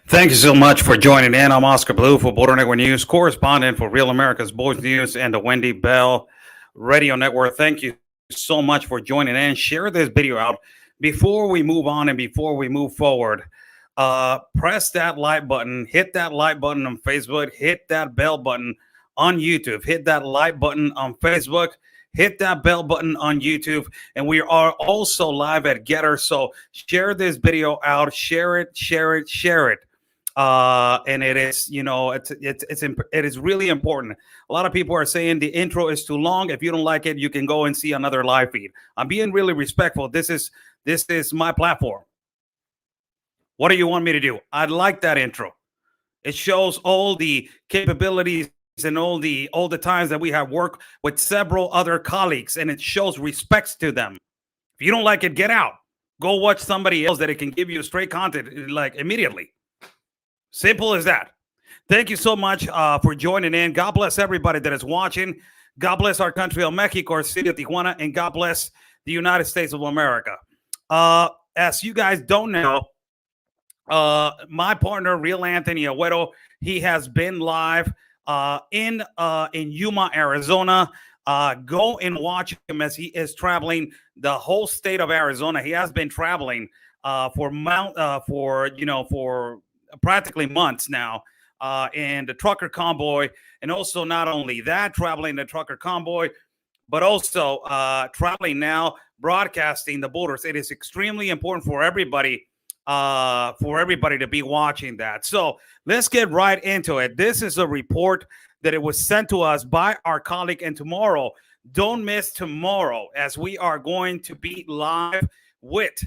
Thank you so much for joining in. I'm Oscar Blue for Border Network News, correspondent for Real America's Voice News and the Wendy Bell Radio Network. Thank you so much for joining in. Share this video out before we move on and before we move forward. Press that like button, hit that like button on Facebook, hit that bell button on YouTube, hit that like button on Facebook, hit that bell button on YouTube, and we are also live at Getter. So share this video out, share it, share it, share it. And it is, it is really important. A lot of people are saying the intro is too long. If you don't like it, you can go and see another live feed. I'm being really respectful. This is my platform. What do you want me to do? I like that intro. It shows all the capabilities and all the times that we have worked with several other colleagues, and it shows respects to them. If you don't like it, get out. Go watch somebody else that it can give you straight content like immediately. Simple as that. Thank you so much for joining in. God bless everybody that is watching. God bless our country of Mexico, our city of Tijuana, and God bless the United States of America. As you guys don't know, my partner, Real Anthony Agüero, he has been live in Yuma, Arizona. Go and watch him as he is traveling the whole state of Arizona. He has been traveling for practically months now, and the trucker convoy, and also not only that, traveling the trucker convoy, but also traveling now, broadcasting the borders. It is extremely important for everybody to be watching that. So let's get right into it. This is a report that it was sent to us by our colleague, and tomorrow, don't miss tomorrow, as we are going to be live with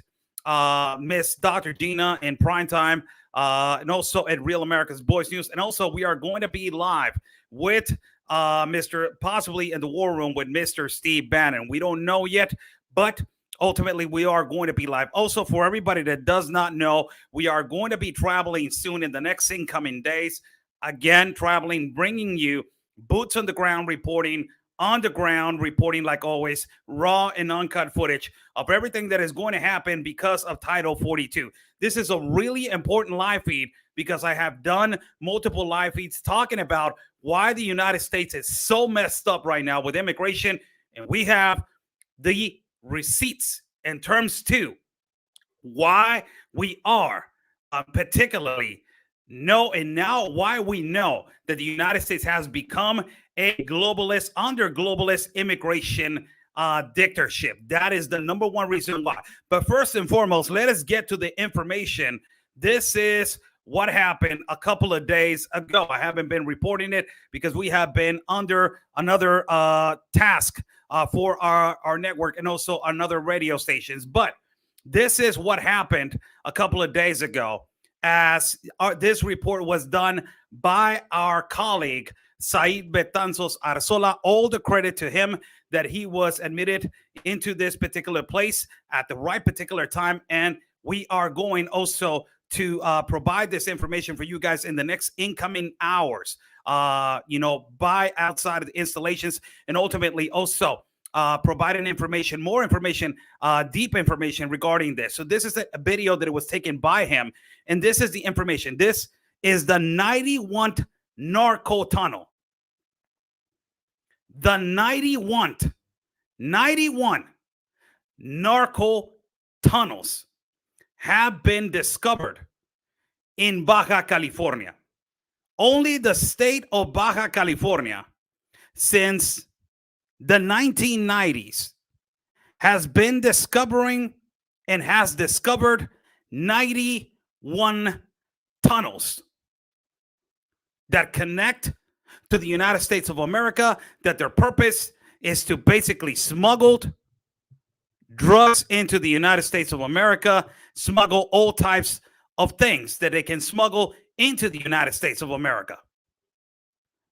Miss Dr. Gina in primetime, and also at Real America's Voice News. And also we are going to be live with possibly in the war room with Mr. Steve Bannon. We don't know yet, but ultimately we are going to be live. Also, for everybody that does not know, we are going to be traveling soon in the next incoming days. Again, traveling, bringing you boots on the ground reporting, on the ground reporting, like always, raw and uncut footage of everything that is going to happen because of Title 42. This is a really important live feed because I have done multiple live feeds talking about why the United States is so messed up right now with immigration. And we have the receipts in terms to why we are particularly now why we know that the United States has become a globalist, under globalist immigration dictatorship. That is the number one reason why. But first and foremost, let us get to the information. This is what happened a couple of days ago. I haven't been reporting it because we have been under another task for our network and also another radio stations. But this is what happened a couple of days ago, as this report was done by our colleague, Said Betanzos Arzola. All the credit to him that he was admitted into this particular place at the right particular time. And we are going also to provide this information for you guys in the next incoming hours, by outside of the installations, and ultimately also providing information, more information, deep information regarding this. So this is a video that it was taken by him, and this is the information. This is the 91 narco tunnel. The 91 narco tunnels have been discovered in Baja California. Only the state of Baja California, since the 1990s, has been discovering and has discovered 91 tunnels that connect to the United States of America, that their purpose is to basically smuggle drugs into the United States of America, smuggle all types of things that they can smuggle into the United States of America.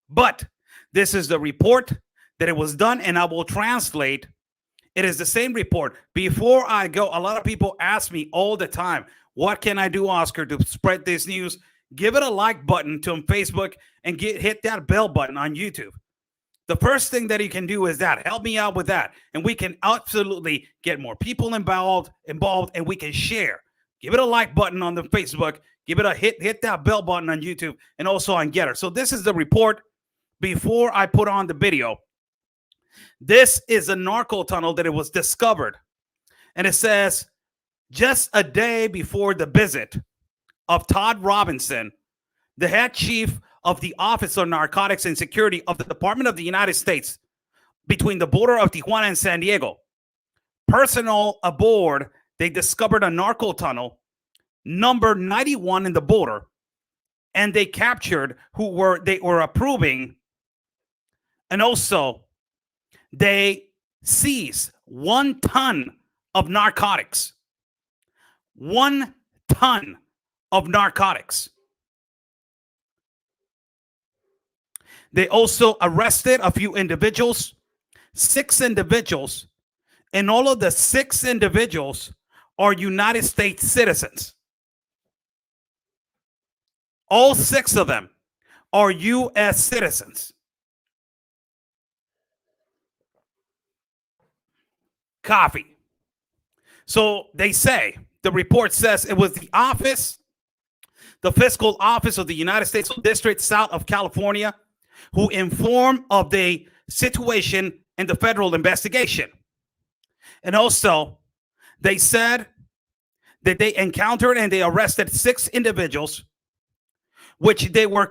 But this is the report that it was done, and I will translate. It is the same report. Before I go, a lot of people ask me all the time, what can I do, Oscar, to spread this news? Give it a like button on Facebook and hit that bell button on YouTube. The first thing that you can do is that. Help me out with that. And we can absolutely get more people involved, and we can share. Give it a like button on the Facebook. you better hit that bell button on YouTube and also on Getter. So this is the report before I put on the video. This is a narco tunnel that it was discovered. And it says, just a day before the visit of Todd Robinson, the head chief of the Office of Narcotics and Security of the Department of the United States, between the border of Tijuana and San Diego, personnel aboard, they discovered a narco tunnel, number 91 in the border, and they captured they were approving, and also they seized 1 ton of narcotics. 1 ton of narcotics. They also arrested a few individuals, 6 individuals, and all of the 6 individuals are United States citizens. All 6 of them are U.S. citizens. Coffee. So they say, the report says it was the fiscal office of the United States District South of California, who informed of the situation in the federal investigation. And also, they said that they encountered and they arrested 6 individuals, which they were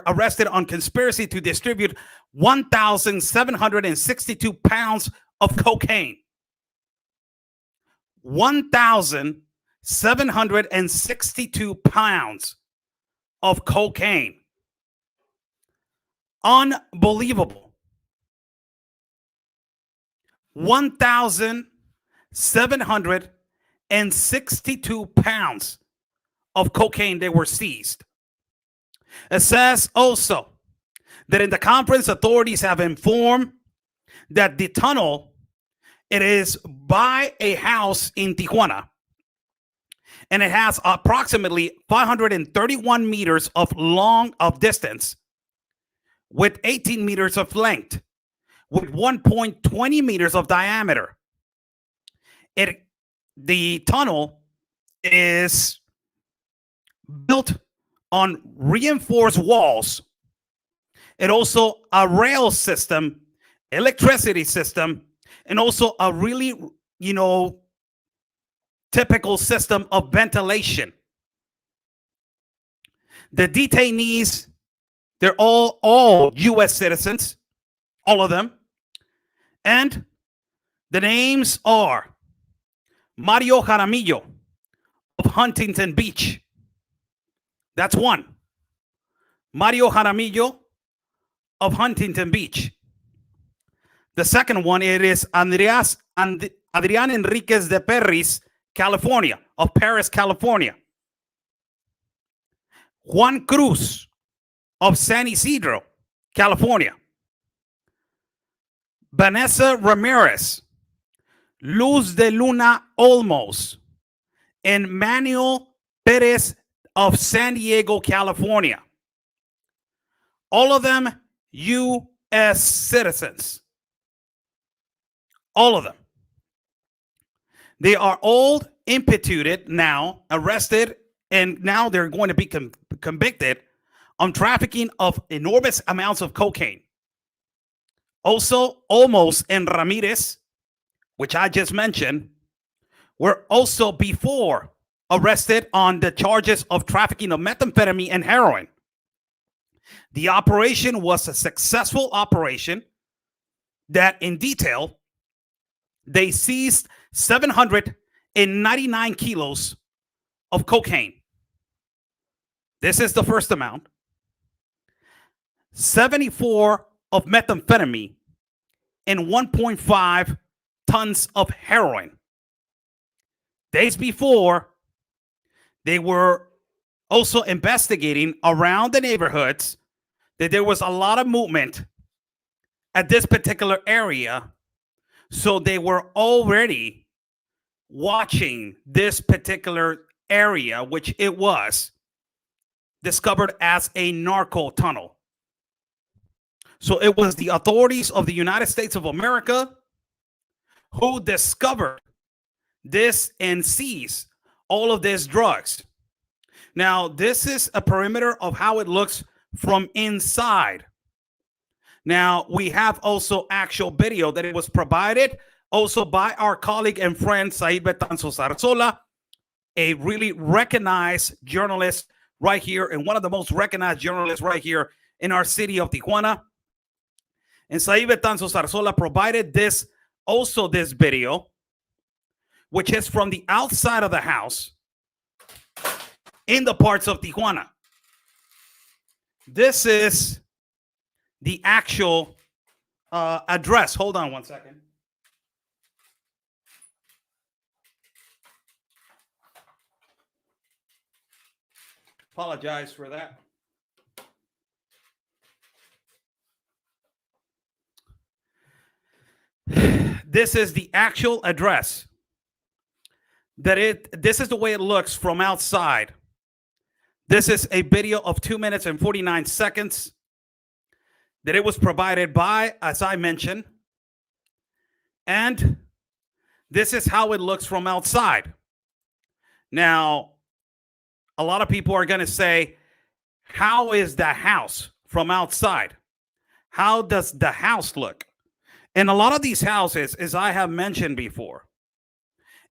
arrested on conspiracy to distribute 1,762 pounds of cocaine. 1,762 pounds of cocaine. Unbelievable. 1,762 pounds of cocaine they were seized. It says also that in the conference, authorities have informed that the tunnel, it is by a house in Tijuana, and it has approximately 531 meters of distance, with 18 meters of length, with 1.20 meters of diameter. The tunnel is built on reinforced walls. It also a rail system, electricity system, and also a really, typical system of ventilation. The detainees, they're all U.S. citizens, all of them. And the names are Mario Jaramillo of Huntington Beach. That's one. Mario Jaramillo of Huntington Beach. The second one, it is Adrian Enriquez de Perris, California, of Paris, California. Juan Cruz of San Isidro, California. Vanessa Ramirez, Luz de Luna Olmos, and Manuel Perez of San Diego, California. All of them U.S. citizens. All of them. They are all imputed now, arrested, and now they're going to be convicted on trafficking of enormous amounts of cocaine. Also, Olmos and Ramirez, which I just mentioned, were also before arrested on the charges of trafficking of methamphetamine and heroin. The operation was a successful operation that, in detail, they seized 799 kilos of cocaine. This is the first amount. 74 of methamphetamine and 1.5 tons of heroin. Days before, they were also investigating around the neighborhoods that there was a lot of movement at this particular area. So they were already watching this particular area, which it was discovered as a narco tunnel. So it was the authorities of the United States of America who discovered this and seized all of these drugs. Now, this is a perimeter of how it looks from inside. Now, we have also actual video that it was provided also by our colleague and friend, Said Betanzo Zarzola, a really recognized journalist right here, and one of the most recognized journalists right here in our city of Tijuana. And Said Betanzo Zarzola provided this video, which is from the outside of the house in the parts of Tijuana. This is the actual address. Hold on one second. Apologize for that. This is the actual address. This is the way it looks from outside. This is a video of 2 minutes and 49 seconds that it was provided by, as I mentioned. And this is how it looks from outside. Now, a lot of people are going to say, how is the house from outside? How does the house look? And a lot of these houses, as I have mentioned before,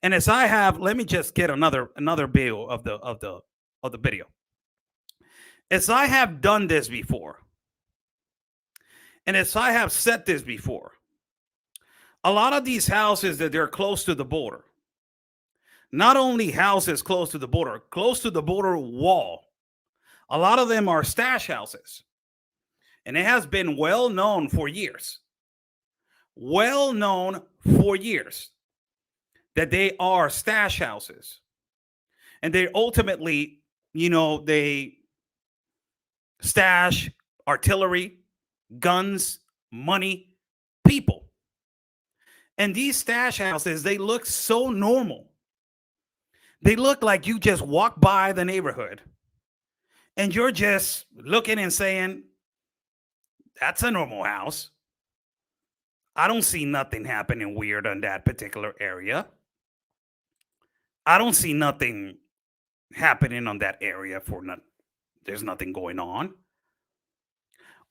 and as I have, let me just get another video of the video. As I have done this before, and as I have said this before, a lot of these houses that they're close to the border, not only houses close to the border wall, a lot of them are stash houses. And it has been well known for years that they are stash houses. And they ultimately, they stash artillery, guns, money, people. And these stash houses, they look so normal. They look like you just walk by the neighborhood and you're just looking and saying, that's a normal house. I don't see nothing happening weird in that particular area. I don't see nothing happening on that area there's nothing going on.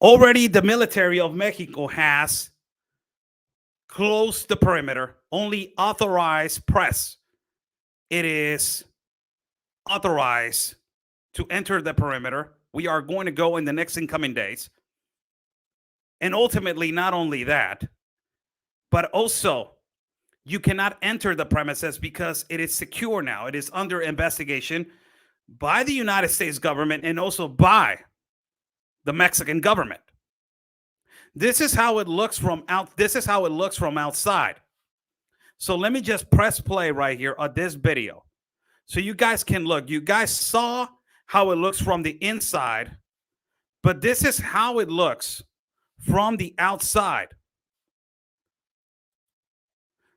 Already the military of Mexico has closed the perimeter. Only authorized press it is authorized to enter the perimeter. We are going to go in the next incoming days. And ultimately, not only that, but also you cannot enter the premises because it is secure now. It is under investigation by the United States government and also by the Mexican government. This is how it looks from outside. So let me just press play right here on this video so you guys can look. You guys saw how it looks from the inside, but this is how it looks from the outside.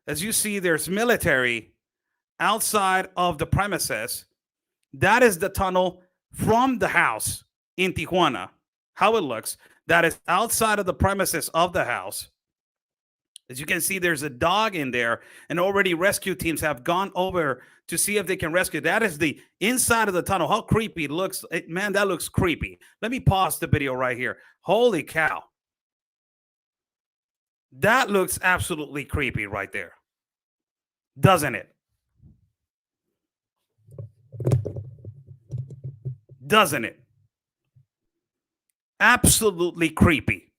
As you see, there's military outside of the premises. That is the tunnel from the house in Tijuana, how it looks. That is outside of the premises of the house. As you can see, there's a dog in there, and already rescue teams have gone over to see if they can rescue. That is the inside of the tunnel. How creepy it looks. Man, that looks creepy. Let me pause the video right here. Holy cow. That looks absolutely creepy right there. Doesn't it? Doesn't it? Absolutely creepy.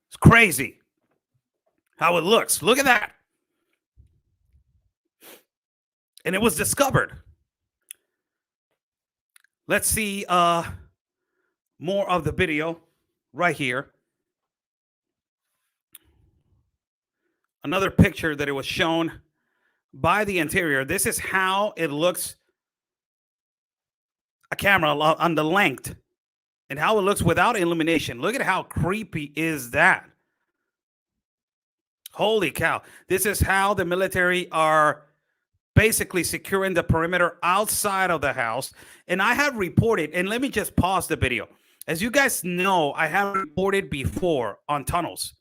It's crazy how it looks. Look at that. And it was discovered. Let's see more of the video right here. Another picture that it was shown by the interior. This is how it looks, a camera on the length, and how it looks without illumination. Look at how creepy is that. Holy cow. This is how the military are basically securing the perimeter outside of the house. And I have reported, and let me just pause the video. As you guys know, I have reported before on tunnels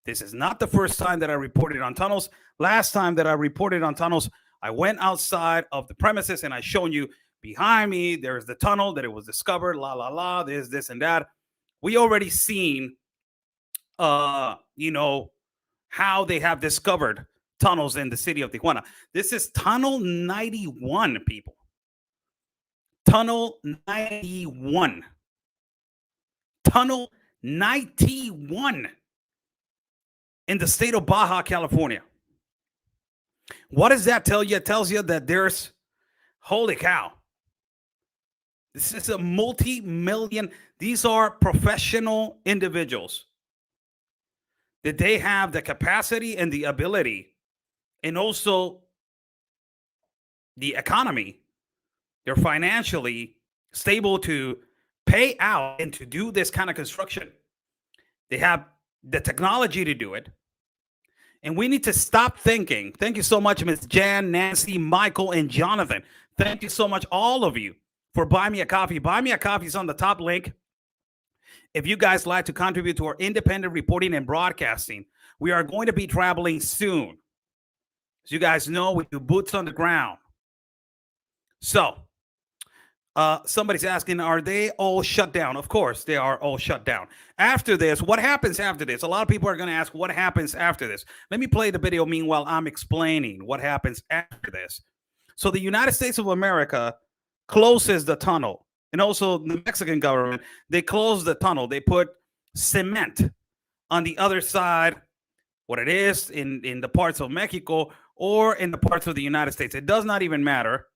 This is not the first time that I reported on tunnels. Last time that I reported on tunnels, I went outside of the premises and I shown you behind me, there's the tunnel that it was discovered, la, la, la, there's this and that. We already seen, you know, how they have discovered tunnels in the city of Tijuana. This is Tunnel 91, people. Tunnel 91. Tunnel 91 in the state of Baja California. What does that tell you? It tells you that there's, holy cow, this is a multi-million, these are professional individuals that they have the capacity and the ability and also the economy. They're financially stable to pay out and to do this kind of construction. They have the technology to do it. And we need to stop thinking. Thank you so much, Ms. Jan, Nancy, Michael, and Jonathan. Thank you so much, all of you, for buying me a coffee. Buy me a coffee is on the top link. If you guys like to contribute to our independent reporting and broadcasting, we are going to be traveling soon. As you guys know, we do boots on the ground. So, somebody's asking, are they all shut down? Of course, they are all shut down. After this, what happens after this? A lot of people are going to ask, what happens after this? Let me play the video. Meanwhile, I'm explaining what happens after this. So the United States of America closes the tunnel. And also the Mexican government, they close the tunnel. They put cement on the other side, what it is in the parts of Mexico or in the parts of the United States. It does not even matter.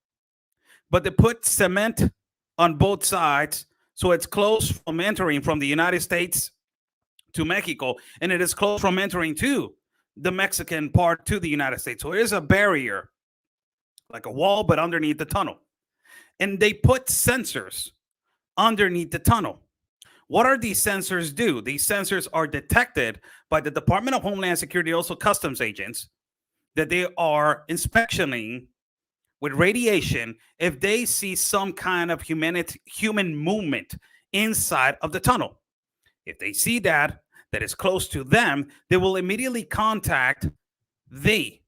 But they put cement on both sides, so it's closed from entering from the United States to Mexico, and it is closed from entering to the Mexican part to the United States. So there's a barrier, like a wall, but underneath the tunnel. And they put sensors underneath the tunnel. What are these sensors do? These sensors are detected by the Department of Homeland Security, also customs agents, that they are inspectioning with radiation if they see some kind of human movement inside of the tunnel. If they see that is close to them, they will immediately contact the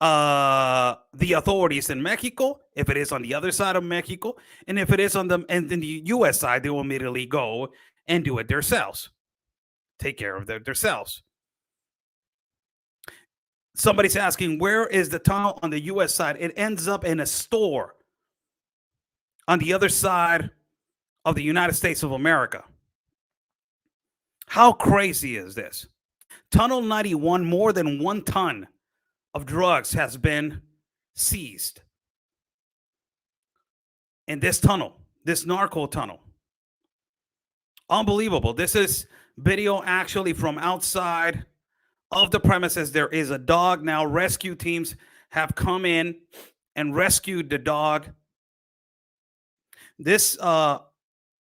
authorities in Mexico, if it is on the other side of Mexico, and if it is on in the U.S. side, they will immediately go and do it themselves. Take care of themselves. Somebody's asking, where is the tunnel on the U.S. side? It ends up in a store on the other side of the United States of America. How crazy is this? Tunnel 91, more than 1 ton of drugs has been seized in this tunnel, this narco tunnel. Unbelievable. This is video actually from outside of the premises. There is a dog now. Rescue teams have come in and rescued the dog. This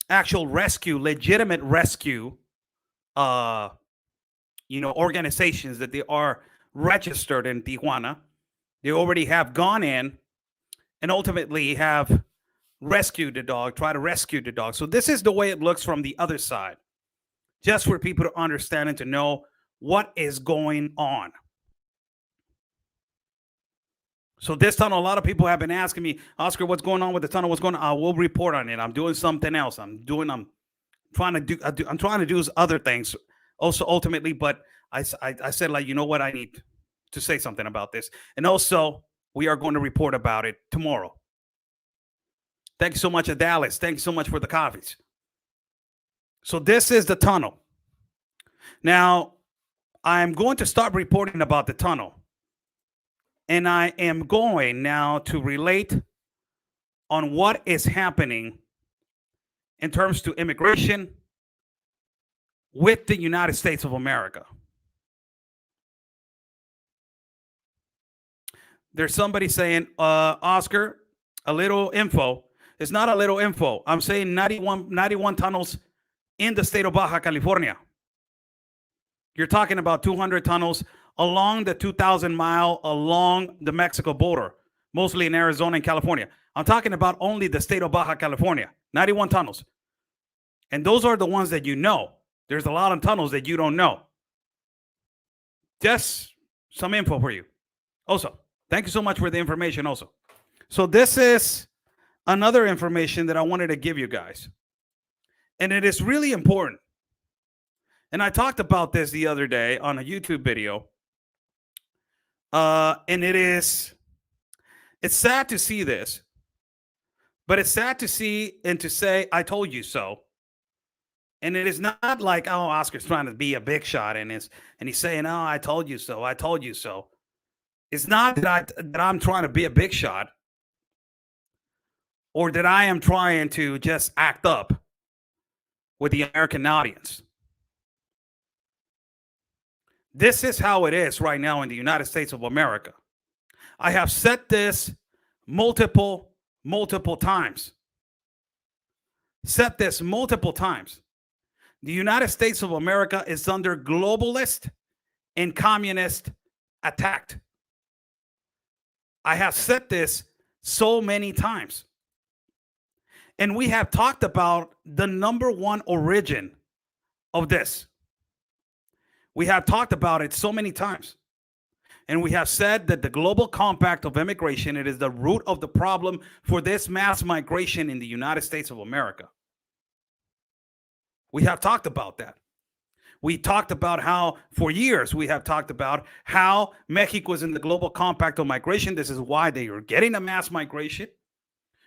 actual rescue, legitimate rescue, organizations that they are registered in Tijuana, they already have gone in and ultimately have rescued the dog, try to rescue the dog. So this is the way it looks from the other side, just for people to understand and to know what is going on. So this tunnel, a lot of people have been asking me, Oscar, what's going on with the tunnel? What's going on? I will report on it. I'm doing something else. I'm trying to do other things also ultimately, but I said, like, you know what? I need to say something about this. And also, we are going to report about it tomorrow. Thank you so much, Dallas. Thank you so much for the coffees. So this is the tunnel. Now, I'm going to start reporting about the tunnel. And I am going now to relate on what is happening in terms to immigration with the United States of America. There's somebody saying, Oscar, a little info. It's not a little info. I'm saying 91 tunnels in the state of Baja California. You're talking about 200 tunnels along the 2,000 mile along the Mexico border, mostly in Arizona and California. I'm talking about only the state of Baja California, 91 tunnels. And those are the ones that you know. There's a lot of tunnels that you don't know. just some info for you. Also, thank you so much for the information. Also, so this is another information that I wanted to give you guys, and it is really important. And I talked about this the other day on a YouTube video, and it's sad to see this, but it's sad to see and to say, "I told you so." And it is not like, oh, Oscar's trying to be a big shot and he's saying, "Oh, I told you so. I told you so." It's not that I'm trying to be a big shot or that I am trying to just act up with the American audience. This is how it is right now in the United States of America. I have said this multiple times. Said this multiple times. The United States of America is under globalist and communist attack. I have said this so many times. And we have talked about the number one origin of this. We have talked about it so many times. And we have said that the global compact of immigration, it is the root of the problem for this mass migration in the United States of America. We have talked about that. We talked about how, for years, we have talked about how Mexico is in the global compact of migration. This is why they are getting a mass migration.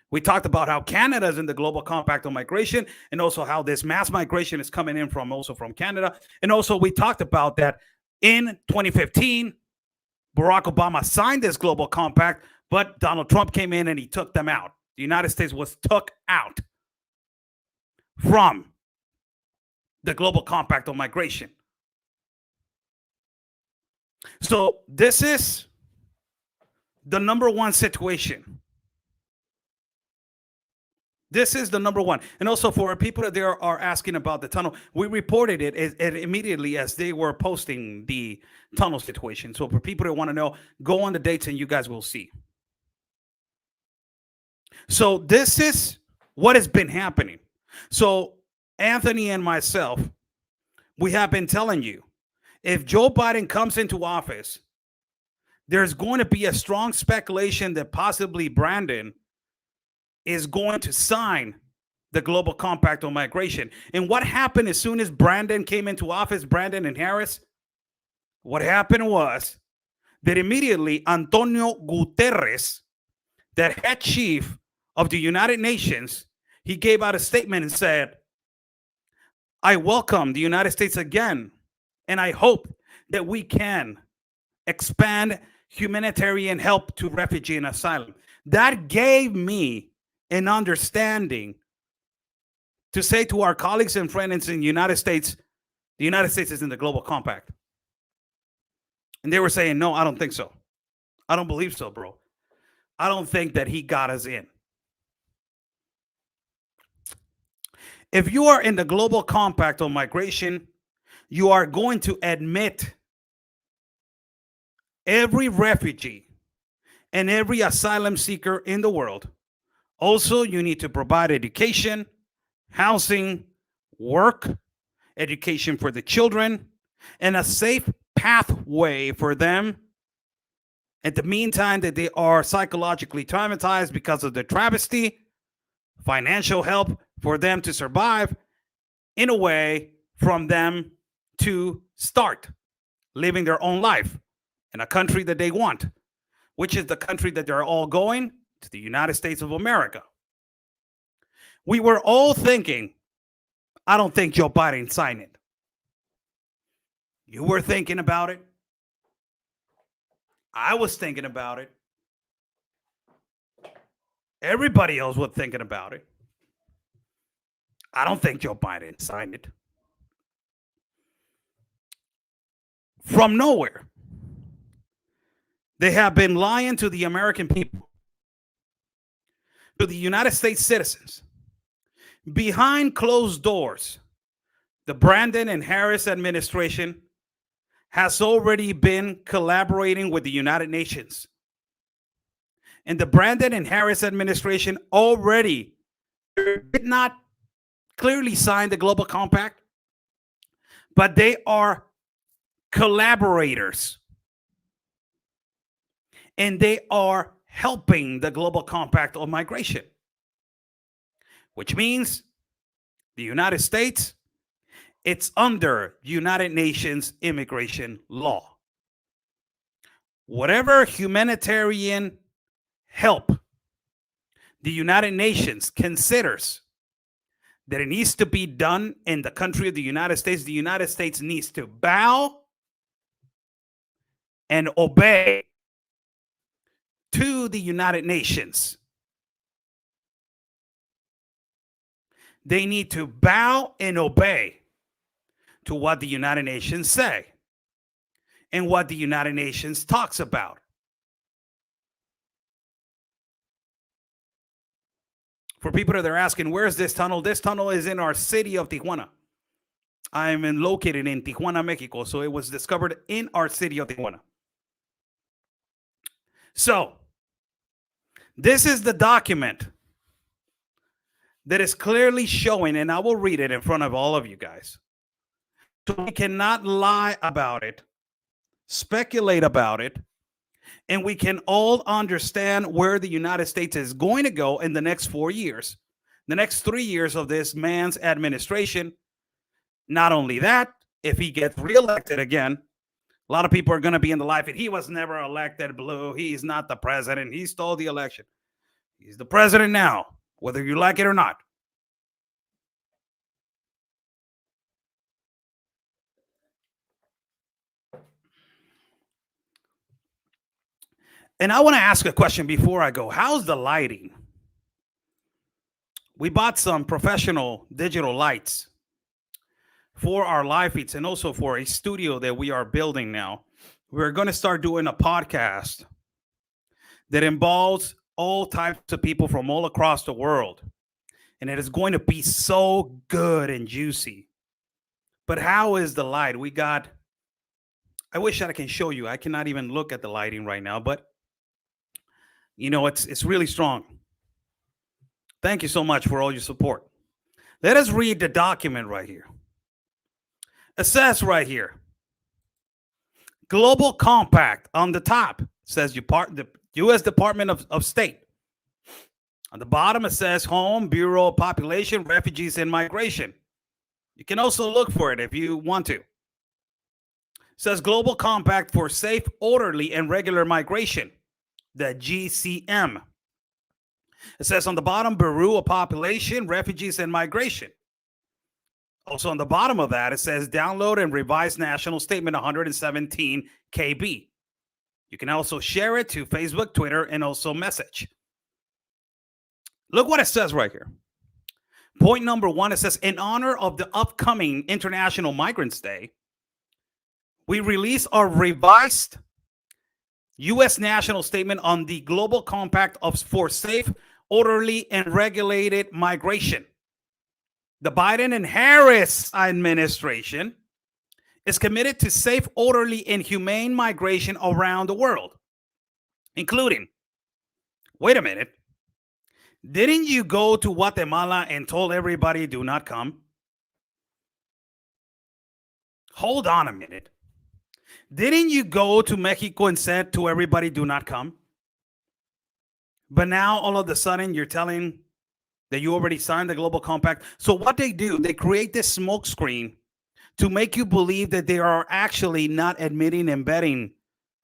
We talked about how Canada is in the global compact of migration, and also how this mass migration is coming in from Canada. And also we talked about that in 2015, Barack Obama signed this global compact, but Donald Trump came in and he took them out. The United States was took out from the global compact of migration. So this is the number one situation. This is the number one. And also for people that there are asking about the tunnel, we reported it immediately as they were posting the tunnel situation. So for people that want to know, go on the dates and you guys will see. So this is what has been happening. So Anthony and myself, we have been telling you, if Joe Biden comes into office, there's going to be a strong speculation that possibly Brandon is going to sign the global compact on migration. And what happened as soon as Brandon came into office, Brandon and Harris, what happened was that immediately Antonio Guterres, that head chief of the United Nations, he gave out a statement and said, "I welcome the United States again, and I hope that we can expand humanitarian help to refugee and asylum." That gave me an understanding to say to our colleagues and friends in the United States is in the global compact. And they were saying, "No, I don't think so. I don't believe so, bro. I don't think that he got us in." If you are in the global compact on migration, you are going to admit every refugee and every asylum seeker in the world. Also, you need to provide education, housing, work, education for the children, and a safe pathway for them at the meantime that they are psychologically traumatized because of the travesty, financial help for them to survive, in a way from them to start living their own life in a country that they want, which is the country that they're all going to, the United States of America. We were all thinking, I don't think Joe Biden signed it. You were thinking about it. I was thinking about it. Everybody else was thinking about it. I don't think Joe Biden signed it. From nowhere, they have been lying to the American people, to the United States citizens. Behind closed doors, the Brandon and Harris administration has already been collaborating with the United Nations. And the Brandon and Harris administration already did not clearly sign the global compact, but they are collaborators, and they are helping the global compact on migration, which means the United States, it's under United Nations immigration law. Whatever humanitarian help the United Nations considers that it needs to be done in the country of the United States needs to bow and obey to the United Nations. They need to bow and obey to what the United Nations say and what the United Nations talks about. For people that are asking, where's this tunnel? This tunnel is in our city of Tijuana. I'm located in Tijuana, Mexico, so it was discovered in our city of Tijuana. So, this is the document that is clearly showing, and I will read it in front of all of you guys. So we cannot lie about it, speculate about it, and we can all understand where the United States is going to go in the next 4 years, the next 3 years of this man's administration. Not only that, if he gets reelected again, a lot of people are going to be in the life, and he was never elected, blue. He's not the president. He stole the election. He's the president now, whether you like it or not. And I want to ask a question before I go. How's the lighting? We bought some professional digital lights for our live feeds and also for a studio that we are building now. We're going to start doing a podcast that involves all types of people from all across the world. And it is going to be so good and juicy. But how is the light? I wish I can show you. I cannot even look at the lighting right now, but you know, it's really strong. Thank you so much for all your support. Let us read the document right here. It says right here, Global Compact on the top says the U.S. Department of State. On the bottom, it says Home, Bureau of Population, Refugees, and Migration. You can also look for it if you want to. It says Global Compact for Safe, Orderly, and Regular Migration, the GCM. It says on the bottom, Bureau of Population, Refugees, and Migration. Also on the bottom of that, it says Download and Revise National Statement 117 KB. You can also share it to Facebook, Twitter, and also message. Look what it says right here. Point number 1, it says, in honor of the upcoming International Migrants Day, we release our revised U.S. National Statement on the Global Compact for Safe, Orderly, and Regulated Migration. The Biden and Harris administration is committed to safe, orderly, and humane migration around the world, including, wait a minute, didn't you go to Guatemala and told everybody do not come? Hold on a minute. Didn't you go to Mexico and said to everybody do not come? But now all of a sudden you're telling that you already signed the Global Compact. So what they do, they create this smoke screen to make you believe that they are actually not admitting and betting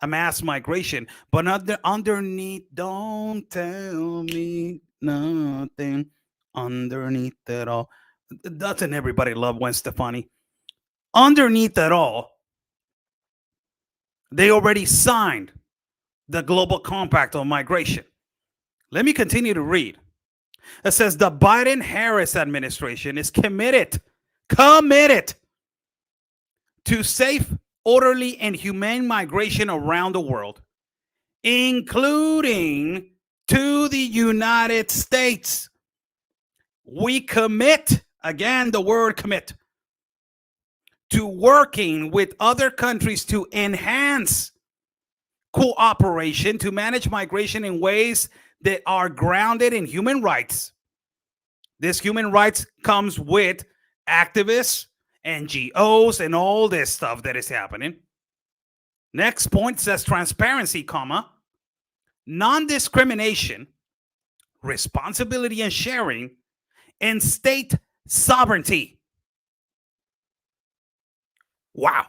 a mass migration. But underneath, don't tell me nothing underneath it all. Doesn't everybody love Gwen Stefani? Underneath it all, they already signed the Global Compact on Migration. Let me continue to read. It says the Biden-Harris administration is committed to safe, orderly, and humane migration around the world, including to the United States. We commit, again, the word commit, to working with other countries to enhance cooperation to manage migration in ways that are grounded in human rights. This human rights comes with activists, NGOs, and all this stuff that is happening. Next point says transparency, comma, non-discrimination, responsibility and sharing, and state sovereignty. Wow.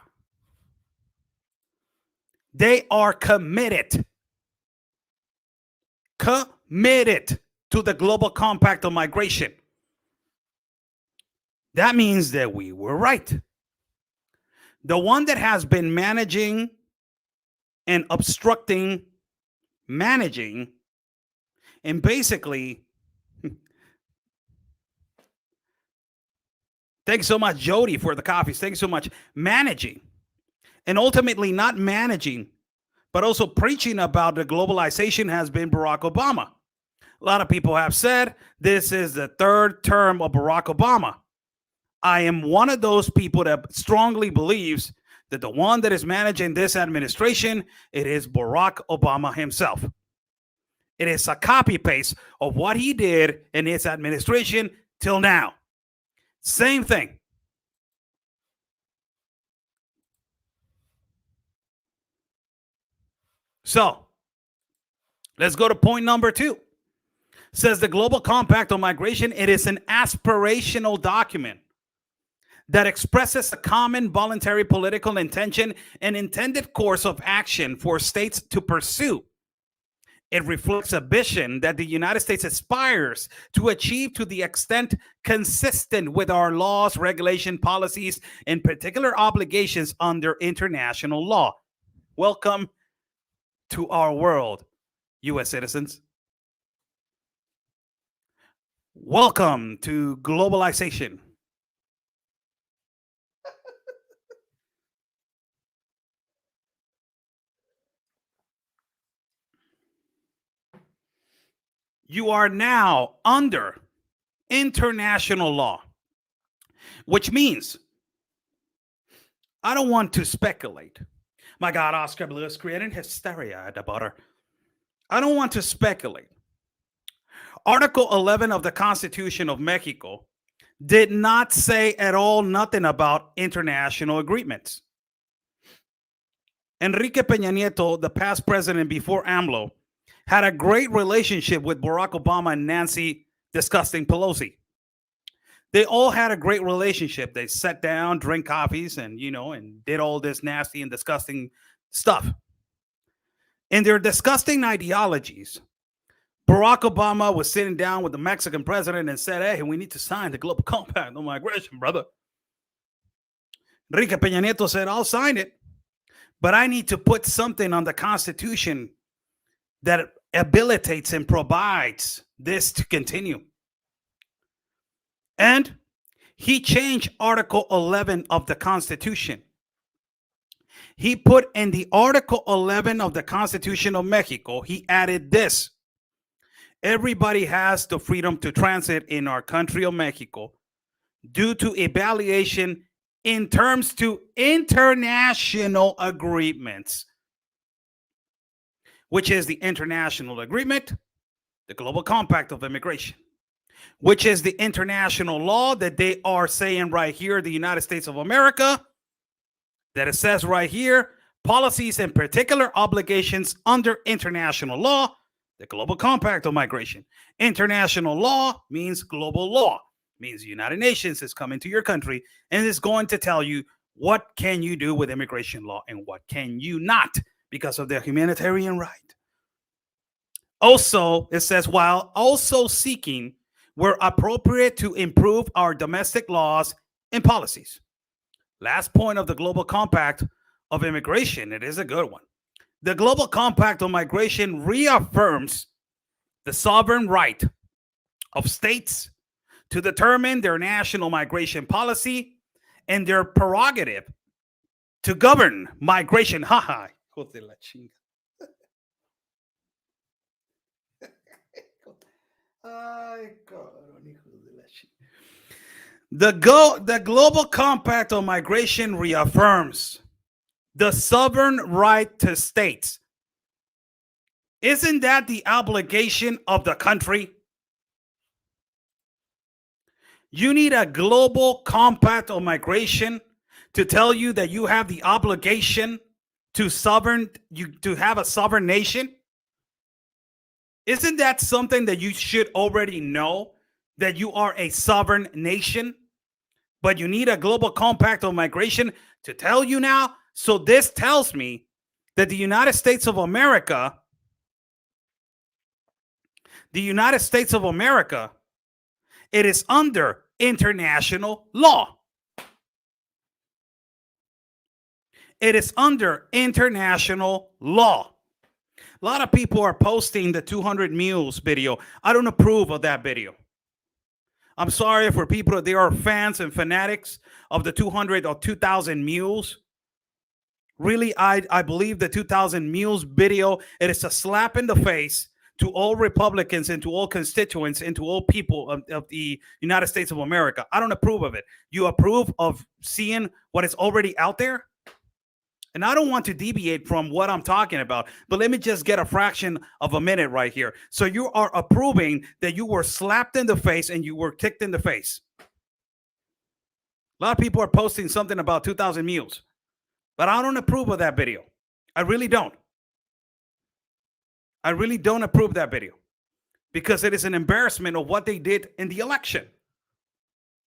They are committed to the global compact on migration. That means that we were right. The one that has been managing and obstructing, managing, and basically, thanks so much, Jody, for the coffees. Thanks so much. Managing and ultimately not managing, but also preaching about the globalization has been Barack Obama. A lot of people have said this is the third term of Barack Obama. I am one of those people that strongly believes that the one that is managing this administration, it is Barack Obama himself. It is a copy paste of what he did in his administration till now. Same thing. So let's go to point number 2. Says the Global Compact on Migration, it is an aspirational document that expresses a common voluntary political intention and intended course of action for states to pursue. It reflects a vision that the United States aspires to achieve to the extent consistent with our laws, regulation, policies, and particular obligations under international law. Welcome to our world, U.S. citizens. Welcome to globalization. You are now under international law, which means I don't want to speculate. My God, Oscar Blue is creating hysteria at the butter. I don't want to speculate. Article 11 of the Constitution of Mexico did not say at all nothing about international agreements. Enrique Peña Nieto, the past president before AMLO, had a great relationship with Barack Obama and Nancy Disgusting Pelosi. They all had a great relationship. They sat down, drank coffees, and did all this nasty and disgusting stuff. In their disgusting ideologies, Barack Obama was sitting down with the Mexican president and said, "Hey, we need to sign the Global Compact on migration, brother." Enrique Peña Nieto said, "I'll sign it, but I need to put something on the Constitution that habilitates and provides this to continue." And he changed Article 11 of the Constitution. He put in the Article 11 of the Constitution of Mexico, he added this: everybody has the freedom to transit in our country of Mexico due to evaluation in terms to international agreements, which is the international agreement, the Global Compact of Immigration, which is the international law that they are saying right here, the United States of America, that it says right here, policies and particular obligations under international law, the Global Compact of Migration. International law means global law, means the United Nations is coming to your country and is going to tell you what can you do with immigration law and what can you not, because of their humanitarian right. Also, it says, while also seeking where appropriate to improve our domestic laws and policies. Last point of the Global Compact of Immigration, it is a good one. The Global Compact on Migration reaffirms the sovereign right of states to determine their national migration policy and their prerogative to govern migration. Haha. The Global Compact on Migration reaffirms the sovereign right to states. Isn't that the obligation of the country? You need a Global Compact on Migration to tell you that you have the obligation to have a sovereign nation? Isn't that something that you should already know, that you are a sovereign nation? But you need a global compact on migration to tell you now. So this tells me that the United States of America, it is under international law. It is under international law. A lot of people are posting the 200 mules video. I don't approve of that video. I'm sorry for people that they are fans and fanatics of the 200 or 2,000 mules. Really, I believe the 2,000 mules video, it is a slap in the face to all Republicans and to all constituents and to all people of the United States of America. I don't approve of it. You approve of seeing what is already out there? And I don't want to deviate from what I'm talking about, but let me just get a fraction of a minute right here. So you are approving that you were slapped in the face and you were kicked in the face. A lot of people are posting something about 2,000 mules, but I don't approve of that video. I really don't. I really don't approve that video because it is an embarrassment of what they did in the election.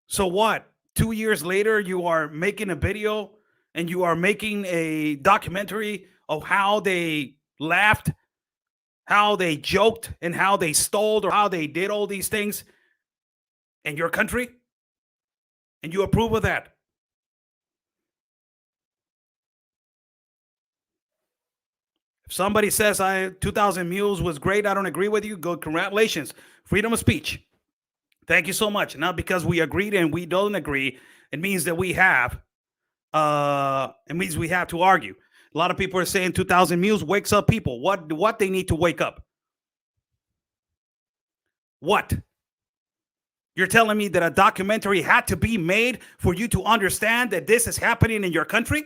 So what? 2 years later, you are making a video and you are making a documentary of how they laughed, how they joked, and how they stole or how they did all these things in your country, and you approve of that. If somebody says 2,000 mules was great, I don't agree with you, go, congratulations, freedom of speech. Thank you so much. Not because we agreed and we don't agree, it means that we have it means we have to argue. A lot of people are saying 2,000 mules wakes up people. What they need to wake up? What? You're telling me that a documentary had to be made for you to understand that this is happening in your country?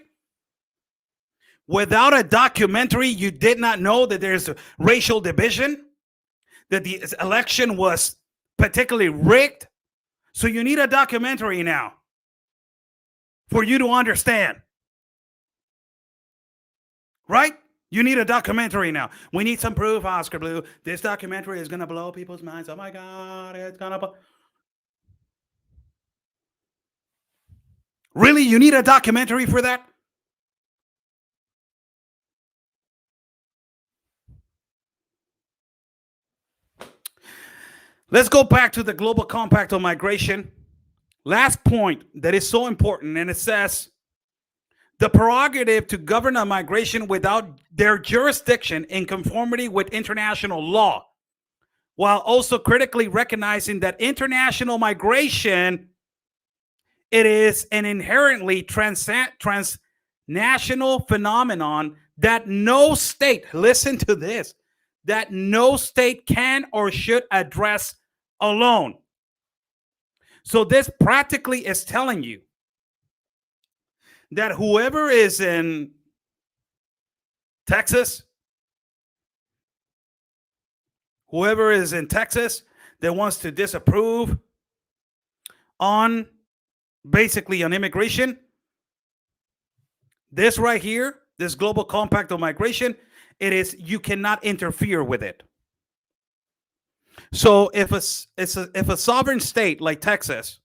Without a documentary, you did not know that there's a racial division, that the election was particularly rigged. So you need a documentary now for you to understand. Right? You need a documentary now. We need some proof, Oscar Blue. This documentary is going to blow people's minds. Oh my God, it's going to blow. Really? You need a documentary for that? Let's go back to the Global Compact on Migration. Last point that is so important, and it says the prerogative to govern a migration without their jurisdiction in conformity with international law, while also critically recognizing that international migration, it is an inherently transnational phenomenon that no state, listen to this, that no state can or should address alone. So this practically is telling you that whoever is in Texas, that wants to disapprove on basically on immigration, this right here, this Global Compact on Migration, it is, you cannot interfere with it. So if a sovereign state like Texas,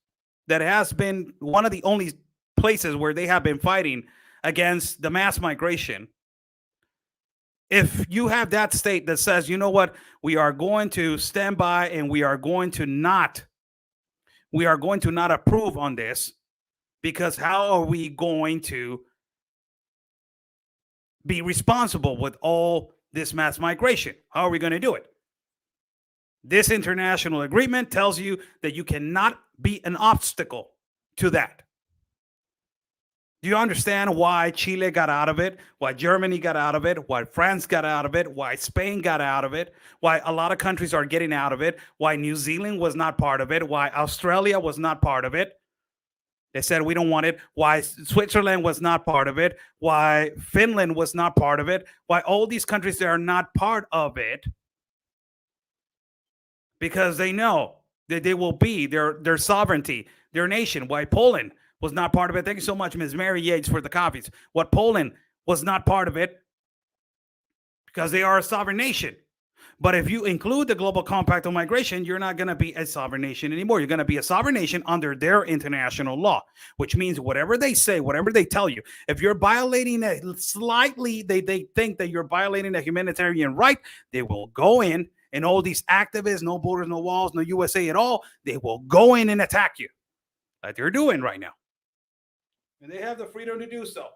that has been one of the only places where they have been fighting against the mass migration, if you have that state that says, you know what, we are going to stand by and we are going to not approve on this, because how are we going to be responsible with all this mass migration? How are we going to do it? This international agreement tells you that you cannot be an obstacle to that. Do you understand why Chile got out of it? Why Germany got out of it? Why France got out of it? Why Spain got out of it? Why a lot of countries are getting out of it? Why New Zealand was not part of it? Why Australia was not part of it? They said we don't want it. Why Switzerland was not part of it? Why Finland was not part of it? Why all these countries that are not part of it? Because they know that they will be their sovereignty, their nation. Why Poland was not part of it? Thank you so much, Ms. Mary Yates, for the coffees. Why Poland was not part of it because they are a sovereign nation. But if you include the Global Compact on Migration, you're not going to be a sovereign nation anymore. You're going to be a sovereign nation under their international law, which means whatever they say, whatever they tell you, if you're violating it slightly, they think that you're violating a humanitarian right, they will go in, and all these activists, no borders, no walls, no USA at all, they will go in and attack you like they're doing right now. And they have the freedom to do so.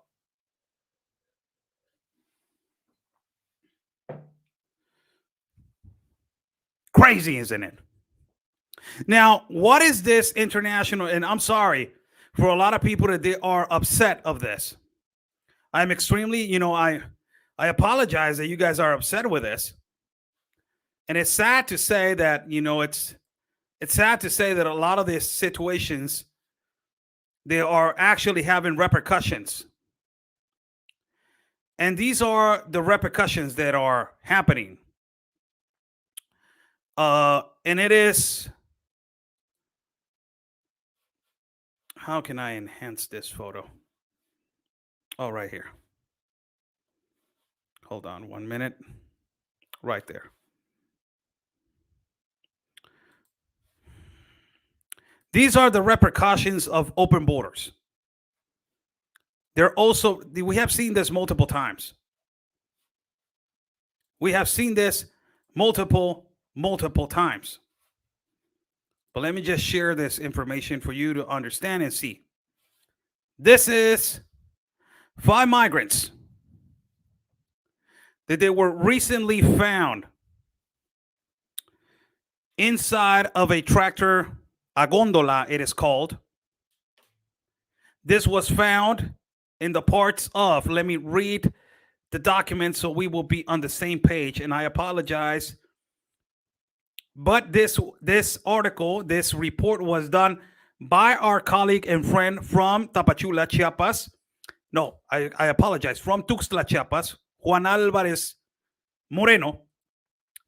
Crazy, isn't it? Now, what is this international? And I'm sorry for a lot of people that they are upset of this. I'm extremely, I apologize that you guys are upset with this. And it's sad to say that, it's sad to say that a lot of these situations, they are actually having repercussions. And these are the repercussions that are happening. And it is, how can I enhance this photo? Oh, right here. Hold on 1 minute. Right there. These are the repercussions of open borders. We have seen this multiple times. We have seen this multiple times. But let me just share this information for you to understand and see. This is 5 migrants that they were recently found inside of a tractor, a gondola it is called. This was found in the parts of, let me read the document so we will be on the same page, and I apologize. But this article, this report was done by our colleague and friend from Tapachula, Chiapas. No, I apologize. From Tuxtla, Chiapas, Juan Alvarez Moreno,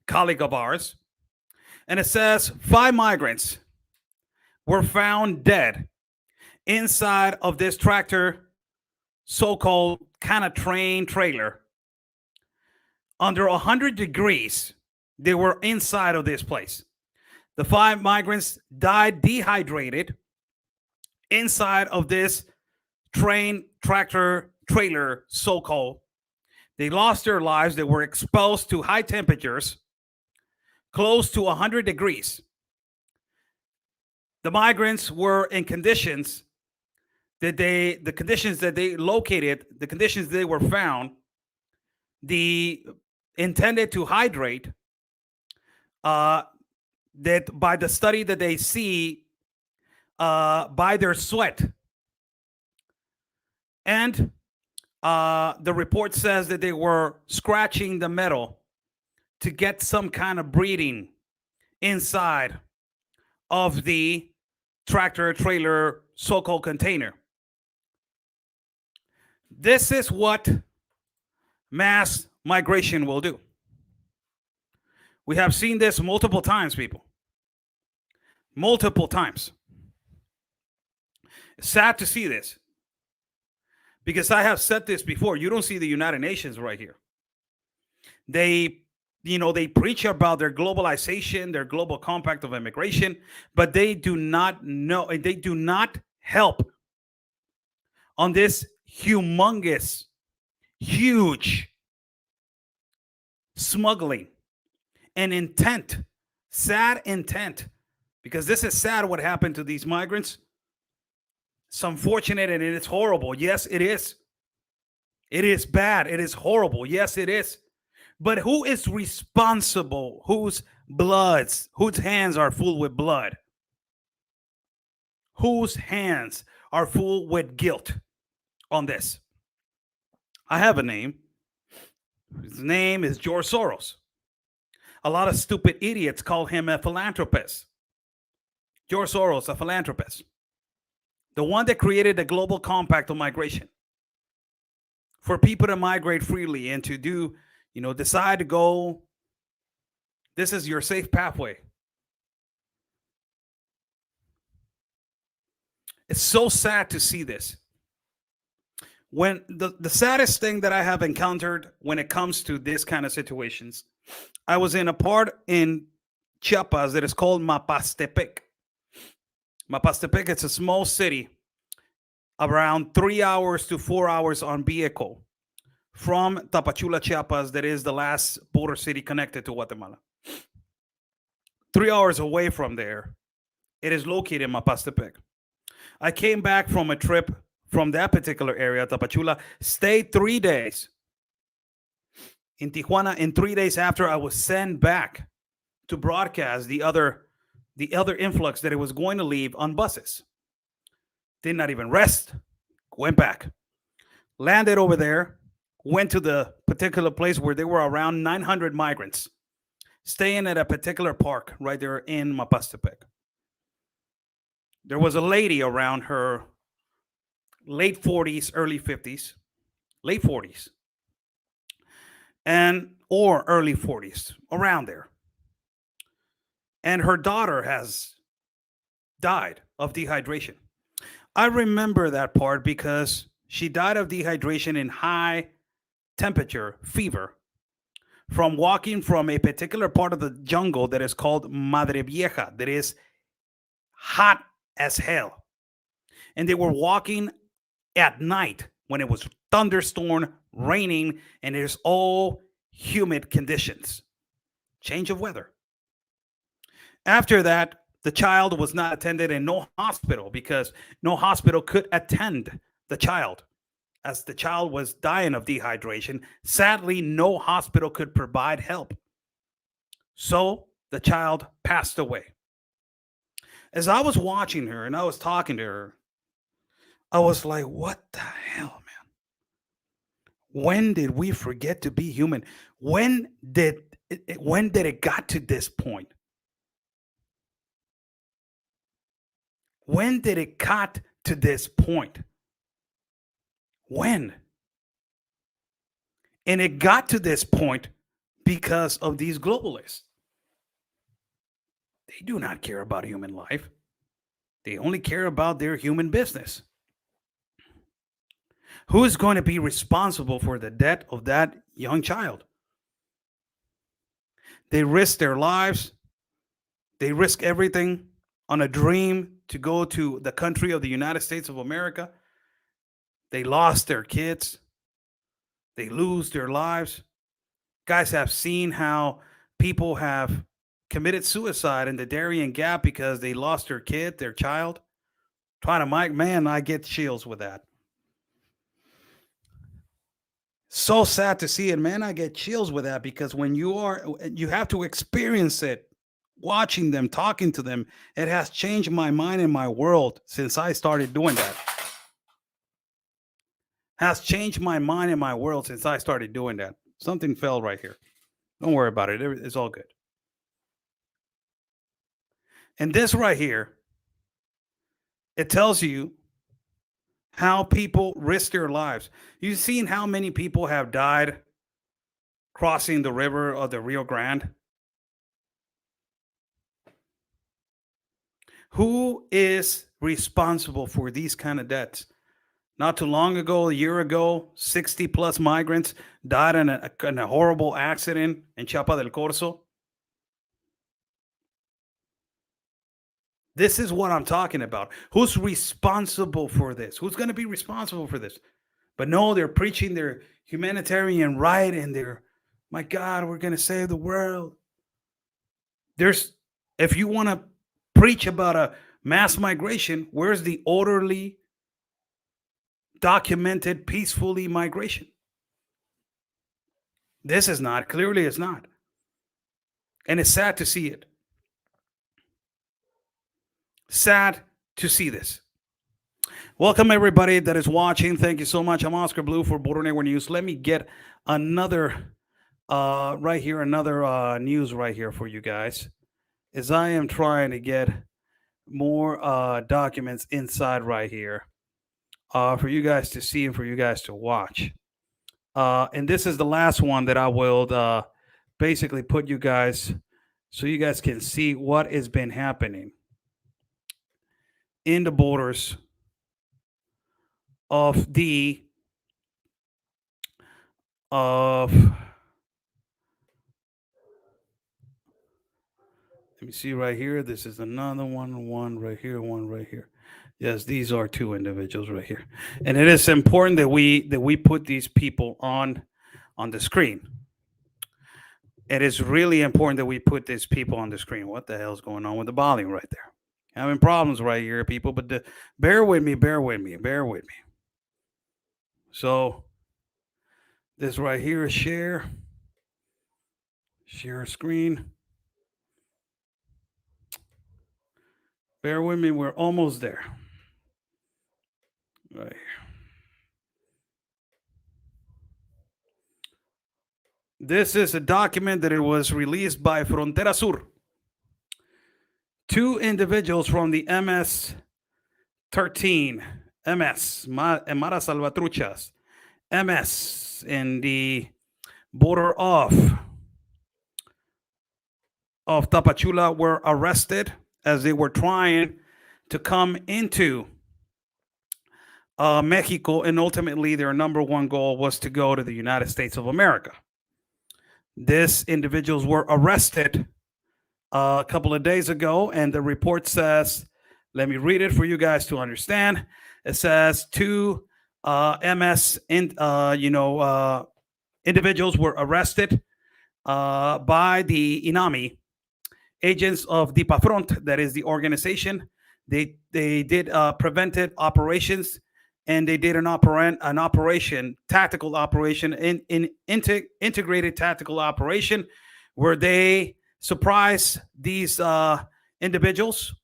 colleague of ours. And it says 5 migrants were found dead inside of this tractor, so-called kind of train trailer. Under 100 degrees, they were inside of this place. The 5 migrants died dehydrated inside of this tractor trailer, so-called. They lost their lives. They were exposed to high temperatures, close to 100 degrees. The migrants were in conditions that the conditions they were found, the intended to hydrate, that by the study that they see, by their sweat. And the report says that they were scratching the metal to get some kind of breathing inside of the tractor trailer so-called container. This is what mass migration will do. We have seen this multiple times, people. Multiple times. It's sad to see this, because I have said this before. You don't see the United Nations right here. They preach about their globalization, their global compact of immigration, but they do not know, they do not help on this humongous, huge smuggling and intent, sad intent, because this is sad what happened to these migrants. It's unfortunate and it is horrible. Yes, it is. It is bad. It is horrible. Yes, it is. But who is responsible? Whose hands are full with blood? Whose hands are full with guilt on this? I have a name. His name is George Soros. A lot of stupid idiots call him a philanthropist. George Soros, a philanthropist. The one that created the global compact of migration for people to migrate freely and to do, decide to go. This is your safe pathway. It's so sad to see this. When the saddest thing that I have encountered when it comes to this kind of situations, I was in a part in Chiapas that is called Mapastepec. Mapastepec, it's a small city around 3 hours to 4 hours on vehicle from Tapachula, Chiapas, that is the last border city connected to Guatemala. 3 hours away from there, it is located in Mapastepec. I came back from a trip from that particular area, Tapachula, stayed 3 days in Tijuana, and 3 days after I was sent back to broadcast the other influx that it was going to leave on buses. Did not even rest, went back, landed over there, went to the particular place where there were around 900 migrants staying at a particular park right there in Mapastepec. There was a lady around her late 40s, early 50s, late 40s, and or early 40s, around there. And her daughter has died of dehydration. I remember that part because she died of dehydration in high temperature, fever, from walking from a particular part of the jungle that is called Madre Vieja, that is hot as hell. And they were walking at night when it was thunderstorm, raining, and there's all humid conditions. Change of weather. After that, the child was not attended in no hospital because no hospital could attend the child as the child was dying of dehydration. Sadly, no hospital could provide help. So the child passed away. As I was watching her and I was talking to her, I was like, what the hell, man? When did we forget to be human? When did it got to this point? When did it got to this point? When? And it got to this point because of these globalists. They do not care about human life. They only care about their human business. Who is going to be responsible for the death of that young child? They risk their lives. They risk everything on a dream to go to the country of the United States of America. They lost their kids. They lose their lives. Guys have seen how people have committed suicide in the Darien Gap because they lost their kid, their child. Trying to mic, man, I get chills with that. So sad to see it, man. I get chills with that because when you have to experience it, watching them, talking to them, it has changed my mind and my world since I started doing that. Has changed my mind and my world since I started doing that. Something fell right here. Don't worry about it. It's all good. And this right here, it tells you how people risk their lives. You've seen how many people have died crossing the river of the Rio Grande? Who is responsible for these kind of deaths? Not too long ago, a year ago, 60 plus migrants died in a horrible accident in Chiapa del Corso. This is what I'm talking about. Who's responsible for this? Who's going to be responsible for this? But no, they're preaching their humanitarian right and they're, my God, we're going to save the world. If you want to preach about a mass migration, where's the orderly, documented, peacefully migration? This is not. Clearly, it's not. And it's sad to see it. Sad to see this. Welcome, everybody that is watching. Thank you so much. I'm Oscar Blue for Border Network News. Let me get another right here, another news right here for you guys, as I am trying to get more documents inside right here for you guys to see and for you guys to watch. And this is the last one that I will basically put you guys so you guys can see what has been happening in the borders of the of, let me see right here. This is another one right here, one right here. Yes, these are two individuals right here. And it is important that we put these people on the screen. It is really important that we put these people on the screen. What the hell is going on with the volume right there? Having problems right here, people, but bear with me, bear with me, bear with me. So this right here is share screen. Bear with me, we're almost there. Right here. This is a document that it was released by Frontera Sur. Two individuals from the MS-13, MS, Mara Salvatruchas, MS, in the border of Tapachula were arrested as they were trying to come into Mexico, and ultimately their number one goal was to go to the United States of America. These individuals were arrested a couple of days ago, and the report says, let me read it for you guys to understand. It says two MS individuals were arrested by the INAMI, agents of DIPAFRONT, that is the organization. They did preventive operations, and they did an operation, tactical operation, integrated tactical operation, where they surprised these individuals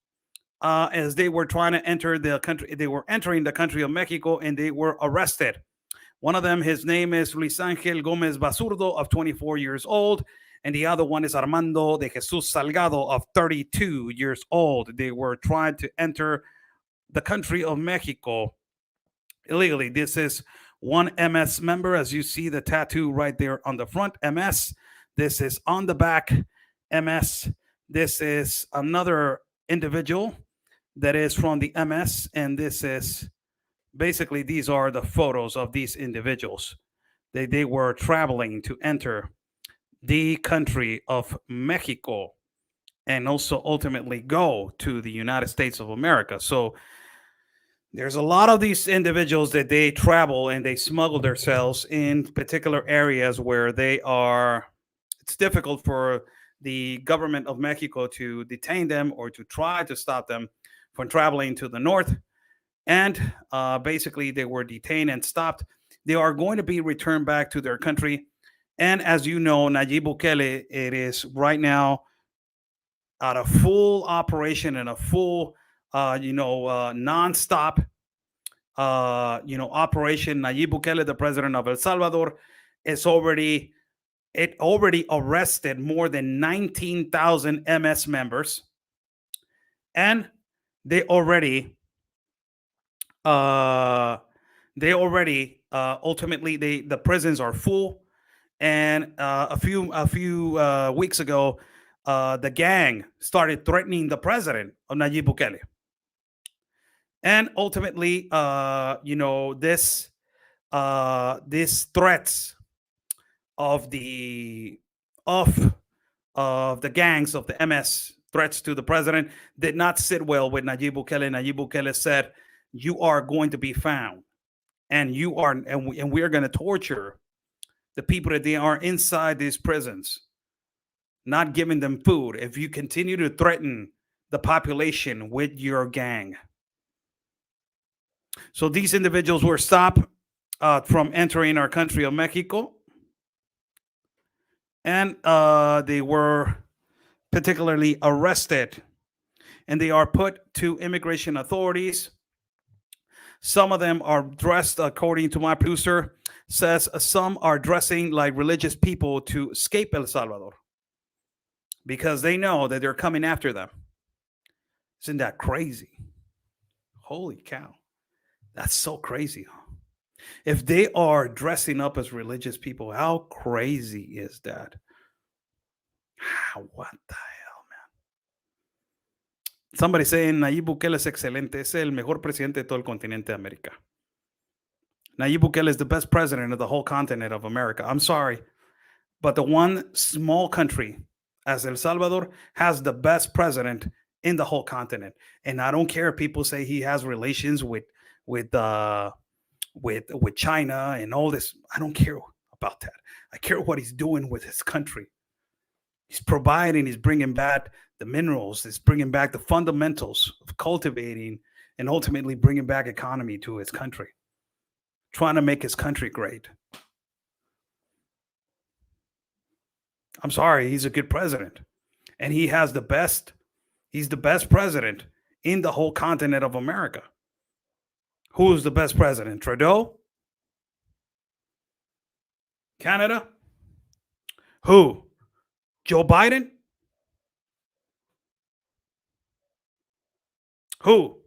as they were trying to enter the country. They were entering the country of Mexico, and they were arrested. One of them, his name is Luis Angel Gomez Basurdo, of 24 years old, and the other one is Armando de Jesus Salgado, of 32 years old. They were trying to enter the country of Mexico illegally. This is one MS member, as you see the tattoo right there on the front, MS. This is on the back, MS. This is another individual that is from the MS, and this is basically, these are the photos of these individuals. They were traveling to enter the country of Mexico and also ultimately go to the United States of America. So there's a lot of these individuals that they travel and they smuggle themselves in particular areas where they are, it's difficult for the government of Mexico to detain them or to try to stop them from traveling to the north. And basically, they were detained and stopped. They are going to be returned back to their country. And as you know, Nayib Bukele, it is right now at a full operation and a full, nonstop, operation. Nayib Bukele, the president of El Salvador, it already arrested more than 19,000 MS members, and they already ultimately the prisons are full. And a few weeks ago, the gang started threatening the president of Nayib Bukele, and ultimately, these threats of the gangs of the MS, threats to the president, did not sit well with Nayib Bukele. Nayib Bukele said, "You are going to be found, and we are going to torture the people that they are inside these prisons, not giving them food, if you continue to threaten the population with your gang." So these individuals were stopped from entering our country of Mexico, and they were particularly arrested, and they are put to immigration authorities. Some of them are dressed, according to my producer, says some are dressing like religious people to escape El Salvador because they know that they're coming after them. Isn't that crazy? Holy cow. That's so crazy. Huh? If they are dressing up as religious people, how crazy is that? What the hell, man? Somebody saying Nayib Bukele es excelente. Es el mejor presidente de todo el continente de América. Nayib Bukele is the best president of the whole continent of America. I'm sorry, but the one small country as El Salvador has the best president in the whole continent. And I don't care if people say he has relations with uh with China and all this. I don't care about that. I care what he's doing with his country. He's providing, he's bringing back the minerals, he's bringing back the fundamentals of cultivating and ultimately bringing back economy to his country, trying to make his country great. I'm sorry, he's a good president. And he's the best president in the whole continent of America. Who's the best president? Trudeau? Canada? Who? Joe Biden? Who?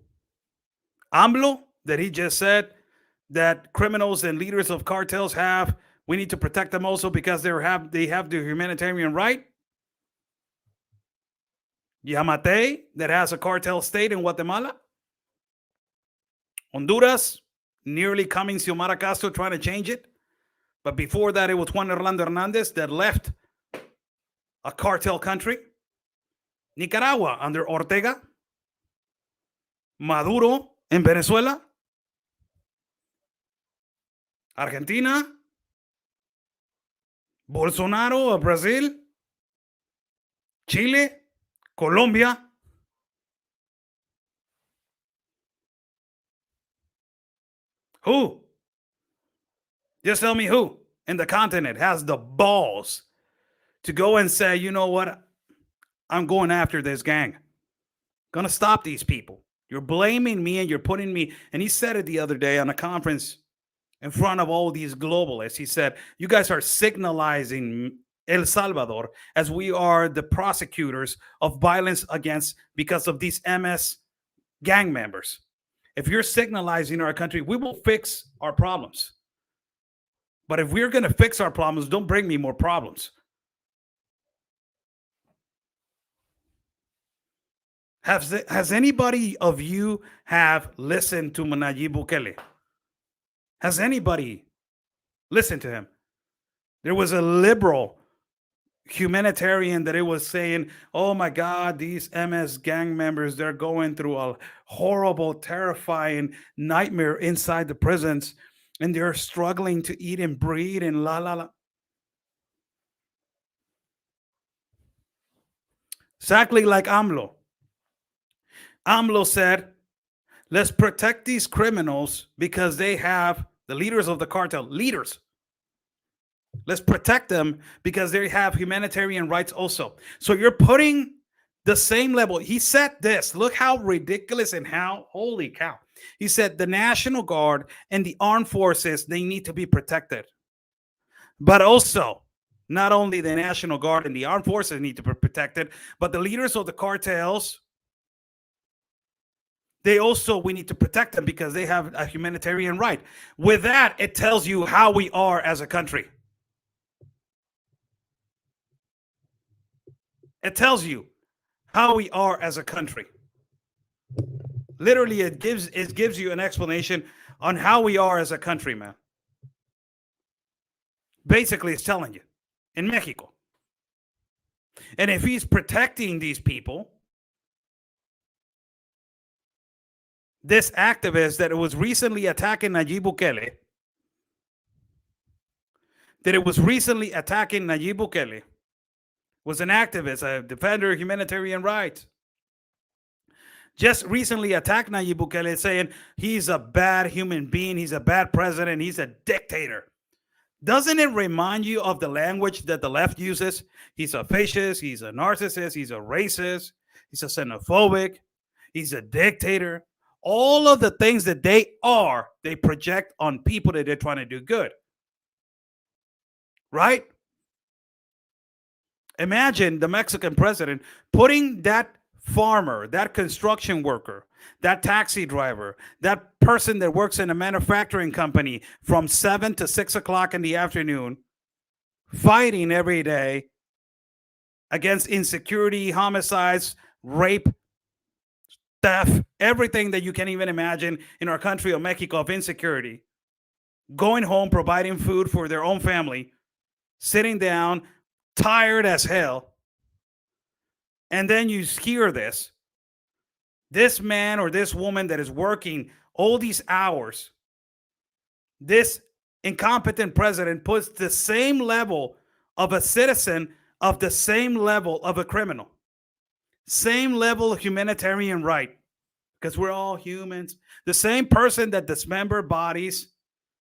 AMLO, that he just said that criminals and leaders of cartels have. We need to protect them also because they have the humanitarian right. Yamate, that has a cartel state in Guatemala. Honduras, nearly coming Xiomara Castro trying to change it. But before that, it was Juan Orlando Hernandez that left a cartel country. Nicaragua under Ortega. Maduro in Venezuela. Argentina. Bolsonaro of Brazil. Chile. Colombia. Who? Just tell me who in the continent has the balls to go and say, you know what? I'm going after this gang. Gonna stop these people. You're blaming me and you're putting me. And he said it the other day on a conference in front of all these globalists. He said, you guys are signalizing El Salvador as we are the prosecutors of violence against because of these MS gang members. If you're signalizing our country, we will fix our problems. But if we're going to fix our problems, don't bring me more problems. Has anybody of you have listened to Nayib Bukele? Has anybody listened to him? There was a liberal humanitarian that it was saying, oh my God, these MS gang members, they're going through a horrible, terrifying nightmare inside the prisons, and they're struggling to eat and breathe and la la la. Exactly like AMLO. AMLO said, let's protect these criminals because they have the leaders of the cartel, leaders. Let's protect them because they have humanitarian rights also. So you're putting the same level. He said this. Look how ridiculous and how, holy cow. He said the National Guard and the armed forces, they need to be protected. But also, not only the National Guard and the armed forces need to be protected, but the leaders of the cartels, we need to protect them because they have a humanitarian right. With that, it tells you how we are as a country. It tells you how we are as a country. Literally, it gives you an explanation on how we are as a country, man. Basically, it's telling you in Mexico. And if he's protecting these people, this activist that was recently attacking Nayib Bukele, was an activist, a defender of humanitarian rights. Just recently attacked Nayib Bukele, saying he's a bad human being, he's a bad president, he's a dictator. Doesn't it remind you of the language that the left uses? He's a fascist, he's a narcissist, he's a racist, he's a xenophobic, he's a dictator. All of the things that they project on people that they're trying to do good. Right? Imagine the Mexican president putting that farmer, that construction worker, that taxi driver, that person that works in a manufacturing company from 7 to 6 o'clock in the afternoon, fighting every day against insecurity, homicides, rape, theft, everything that you can even imagine in our country of Mexico of insecurity. going home, providing food for their own family, sitting down, tired as hell. And then you hear this man or this woman that is working all these hours, this incompetent president puts the same level of a citizen of the same level of a criminal, same level of humanitarian right, because we're all humans. The same person that dismember bodies,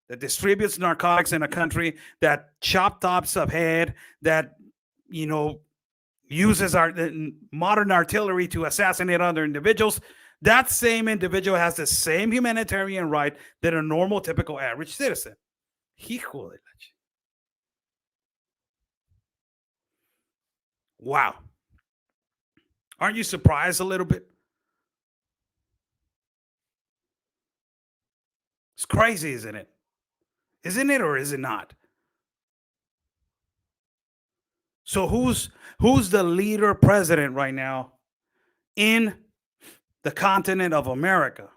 that distributes narcotics in a country, that chop tops of head, that you know uses our modern artillery to assassinate other individuals. That same individual has the same humanitarian right that a normal, typical, average citizen. Híjole. Wow. Aren't you surprised a little bit? It's crazy, isn't it? Isn't it or is it not? So who's the leader president right now in the continent of America?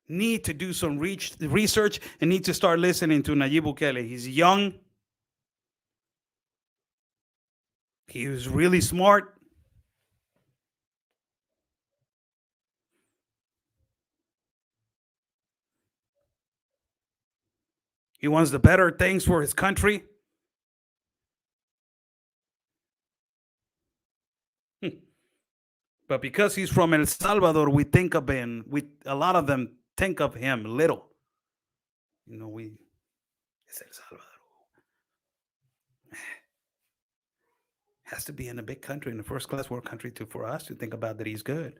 Need to do some research and need to start listening to Nayib Bukele. He's young. He was really smart. He wants the better things for his country. But because he's from El Salvador, we think of him. A lot of them think of him little. It's El Salvador. Has to be in a big country, in a first class world country, for us to think about that he's good.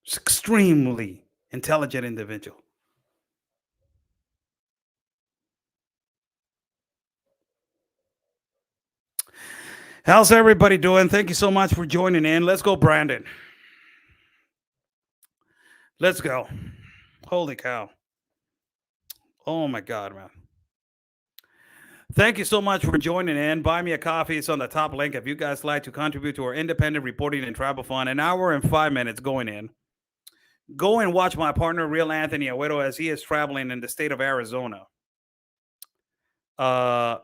It's extremely intelligent individual. How's everybody doing? Thank you so much for joining in. Let's go, Brandon. Let's go. Holy cow. Oh my God, man. Thank you so much for joining in. Buy me a coffee. It's on the top link. If you guys like to contribute to our independent reporting and travel fund, an hour and 5 minutes going in. Go and watch my partner, Real Anthony Agüero, as he is traveling in the state of Arizona. And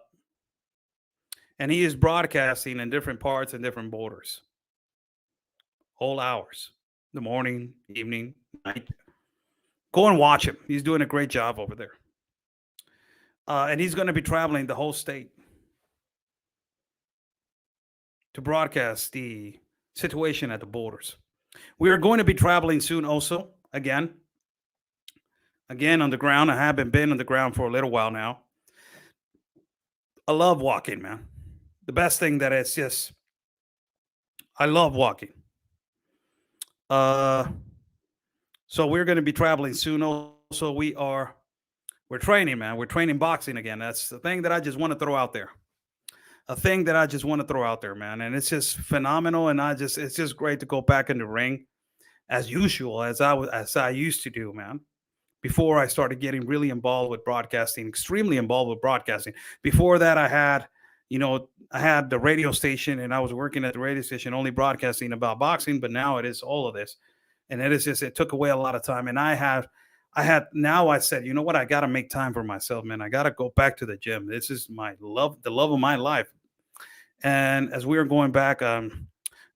he is broadcasting in different parts and different borders. All hours. The morning, evening, night. Go and watch him. He's doing a great job over there. And he's going to be traveling the whole state to broadcast the situation at the borders. We are going to be traveling soon also, again on the ground. I haven't been on the ground for a little while now. I love walking, man. The best thing that it's just, I love walking. So we're going to be traveling soon also. We're training, man. We're training boxing again. That's the thing that I just want to throw out there. Man. And it's just phenomenal. And it's just great to go back in the ring as usual, as I used to do, man. Before I started getting really involved with broadcasting, extremely involved with broadcasting. Before that, I had the radio station and I was working at the radio station only broadcasting about boxing, but now it is all of this. And it took away a lot of time. And I said, you know what? I got to make time for myself, man. I got to go back to the gym. This is my love, the love of my life. And as we are going back,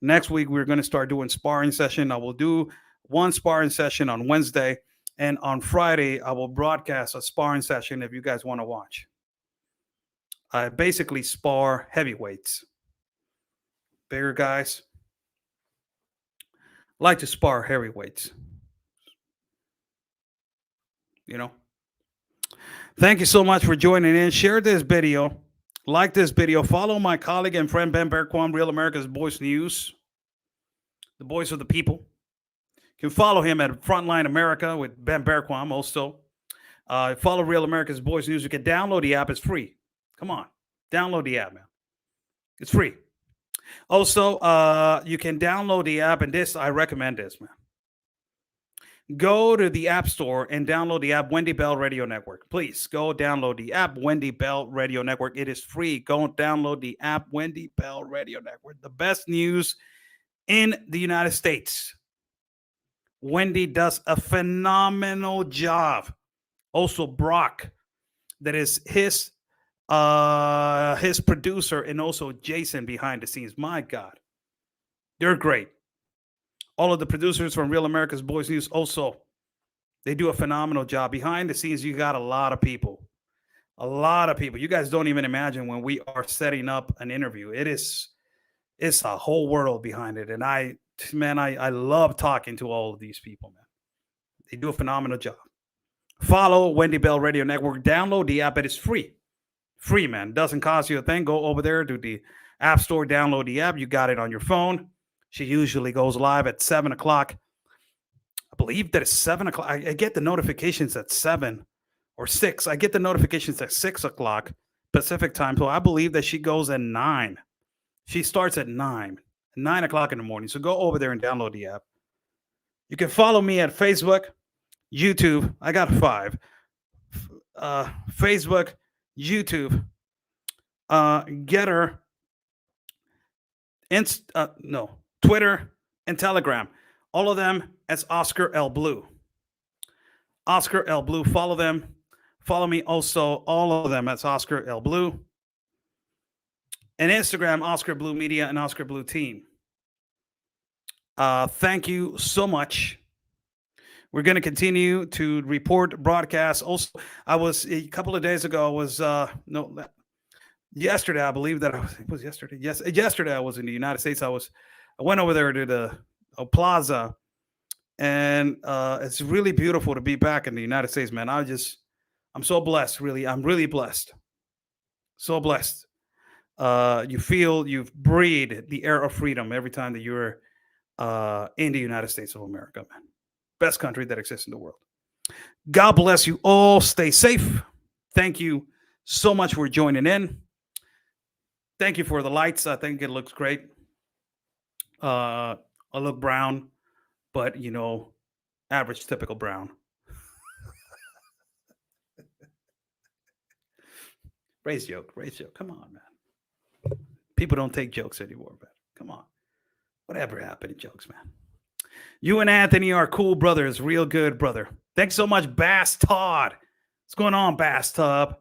next week, we're going to start doing sparring session. I will do one sparring session on Wednesday. And on Friday, I will broadcast a sparring session if you guys want to watch. I basically spar heavyweights. Bigger guys. Like to spar heavyweights. Thank you so much for joining in. Share this video. Like this video. Follow my colleague and friend Ben Berquam, Real America's Voice News. The voice of the people. You can follow him at Frontline America with Ben Berquam also. Follow Real America's Voice News. You can download the app. It's free. Come on. Download the app, man. It's free. Also, you can download the app, and I recommend this, man. Go to the App Store and download the app Wendy Bell Radio Network. Please go download the app Wendy Bell Radio Network. It is free. Go download the app Wendy Bell Radio Network. The best news in the United States. Wendy does a phenomenal job. Also, Brock, that is his producer, and also Jason behind the scenes. My God, they're great. All of the producers from Real America's Boys News also, they do a phenomenal job. Behind the scenes, you got a lot of people. A lot of people. You guys don't even imagine when we are setting up an interview. It's a whole world behind it. And I love talking to all of these people, man. They do a phenomenal job. Follow Wendy Bell Radio Network. Download the app. It is free. Free, man. Doesn't cost you a thing. Go over there to the App Store, download the app. You got it on your phone. She usually goes live at 7 o'clock. I believe that it's 7 o'clock. I get the notifications at 7 or 6. I get the notifications at 6 o'clock Pacific time. So I believe that she goes at 9. She starts at 9 o'clock in the morning. So go over there and download the app. You can follow me at Facebook, YouTube. I got 5. Facebook, YouTube, Getter, Twitter, and Telegram. All of them as Oscar L. Blue. Oscar L. Blue. Follow them. Follow me also. All of them as Oscar L. Blue. And Instagram, Oscar Blue Media and Oscar Blue Team. Thank you so much. We're going to continue to report broadcasts. Also, I was a couple of days ago. Yesterday, I believe that it was yesterday. Yes, yesterday I was in the United States. I went over there to the plaza, and it's really beautiful to be back in the United States, man. I'm so blessed. Really, I'm really blessed. So blessed. You've breathed the air of freedom every time that you're in the United States of America, man. Best country that exists in the world. God bless you all. Stay safe. Thank you so much for joining in. Thank you for the lights. I think it looks great. I look brown, but average, typical brown. Raise joke. Come on, man. People don't take jokes anymore, man. Come on. Whatever happened to jokes, man? You and Anthony are cool brothers. Real good, brother. Thanks so much, Bass Todd. What's going on, Bass Tub?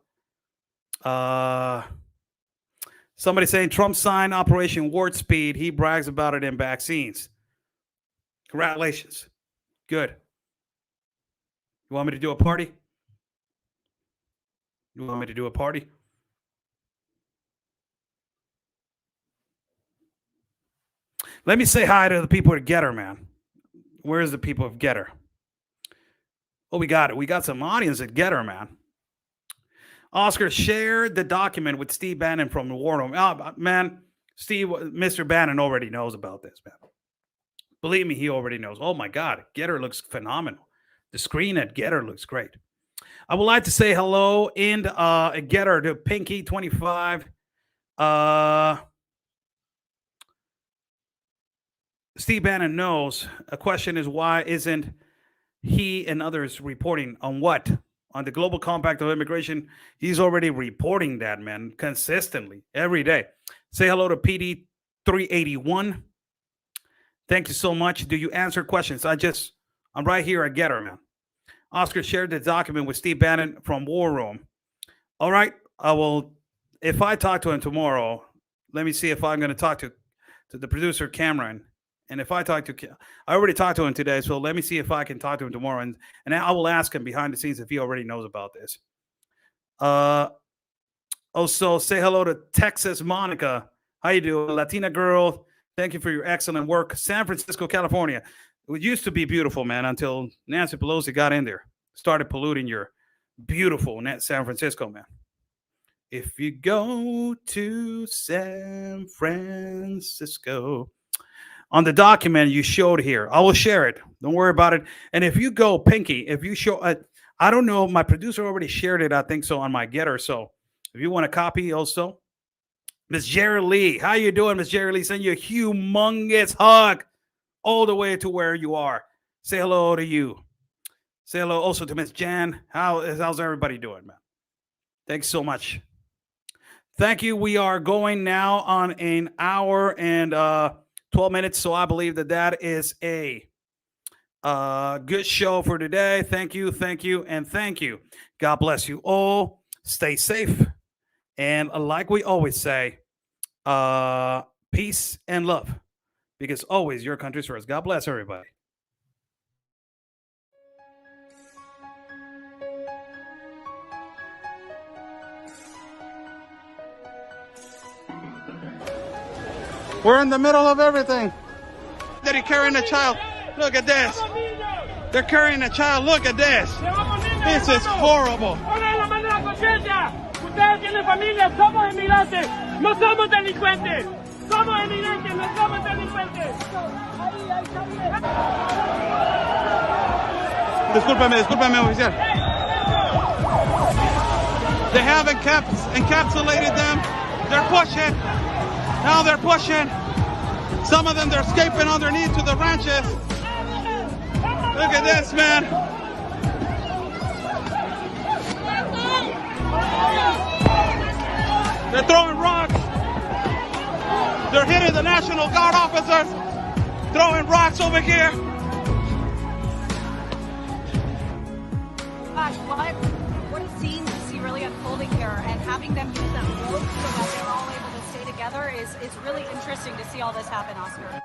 Somebody saying Trump signed Operation Warp Speed. He brags about it in vaccines. Congratulations. Good. You want me to do a party? Let me say hi to the people at Getter, man. Where's the people of Getter? Oh, we got it. We got some audience at Getter, man. Oscar shared the document with Steve Bannon from the War Room. Oh, man, Mr. Bannon already knows about this, man. Believe me, he already knows. Oh, my God. Getter looks phenomenal. The screen at Getter looks great. I would like to say hello and Getter to Pinky25. Steve Bannon knows. A question is, why isn't he and others reporting on what? On the Global Compact of Immigration? He's already reporting that, man, consistently, every day. Say hello to PD381. Thank you so much. Do you answer questions? I'm right here at Getter, man. Oscar shared the document with Steve Bannon from War Room. All right. I will, if I talk to him tomorrow, let me see if I'm going to talk to the producer, Cameron. And if I already talked to him today, so let me see if I can talk to him tomorrow. And I will ask him behind the scenes if he already knows about this. Also, say hello to Texas Monica. How you doing? Latina girl. Thank you for your excellent work. San Francisco, California. It used to be beautiful, man, until Nancy Pelosi got in there. Started polluting your beautiful San Francisco, man. If you go to San Francisco, on the document you showed here, I will share it. Don't worry about it. And if you go, Pinky, if you show, I don't know, my producer already shared it, I think so, on my Getter. So if you want a copy also, Miss Jerry Lee, how you doing, Miss Jerry Lee? Send you a humongous hug all the way to where you are. Say hello to you. Say hello also to Miss Jan. How's everybody doing, man? Thanks so much. Thank you. We are going now on an hour and 12 minutes. So I believe that is a good show for today. Thank you, and thank you. God bless you all. Stay safe. And like we always say, peace and love. Because always your country's first. God bless everybody. We're in the middle of everything. They're carrying a child. Look at this. They're carrying a child. Look at this. This is horrible. Ustedes tienen familia, somos inmigrantes, no somos delincuentes. Somos inmigrantes, no somos delincuentes. Discúlpeme, oficial. They haven't encapsulated them. They're pushing. Now they're pushing. Some of them, they're escaping underneath to the ranches. Look at this, man. They're throwing rocks. They're hitting the National Guard officers. Throwing rocks over here. Gosh, what a scene to see really unfolding here, and having them use that rope so that they're all able to stay together is really interesting to see all this happen, Oscar.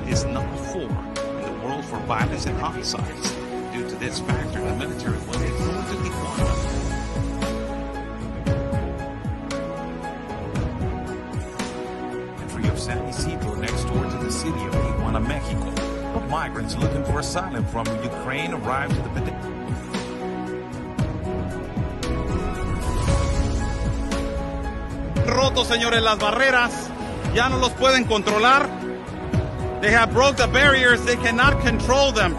Is number 4 in the world for violence and homicides. Due to this factor, the military was able to Tijuana. Entry of San Isidro next door to the city of Tijuana, Mexico. But migrants looking for asylum from Ukraine arrived to the Roto, señores, las barreras. Ya no los pueden controlar. They have broke the barriers. They cannot control them.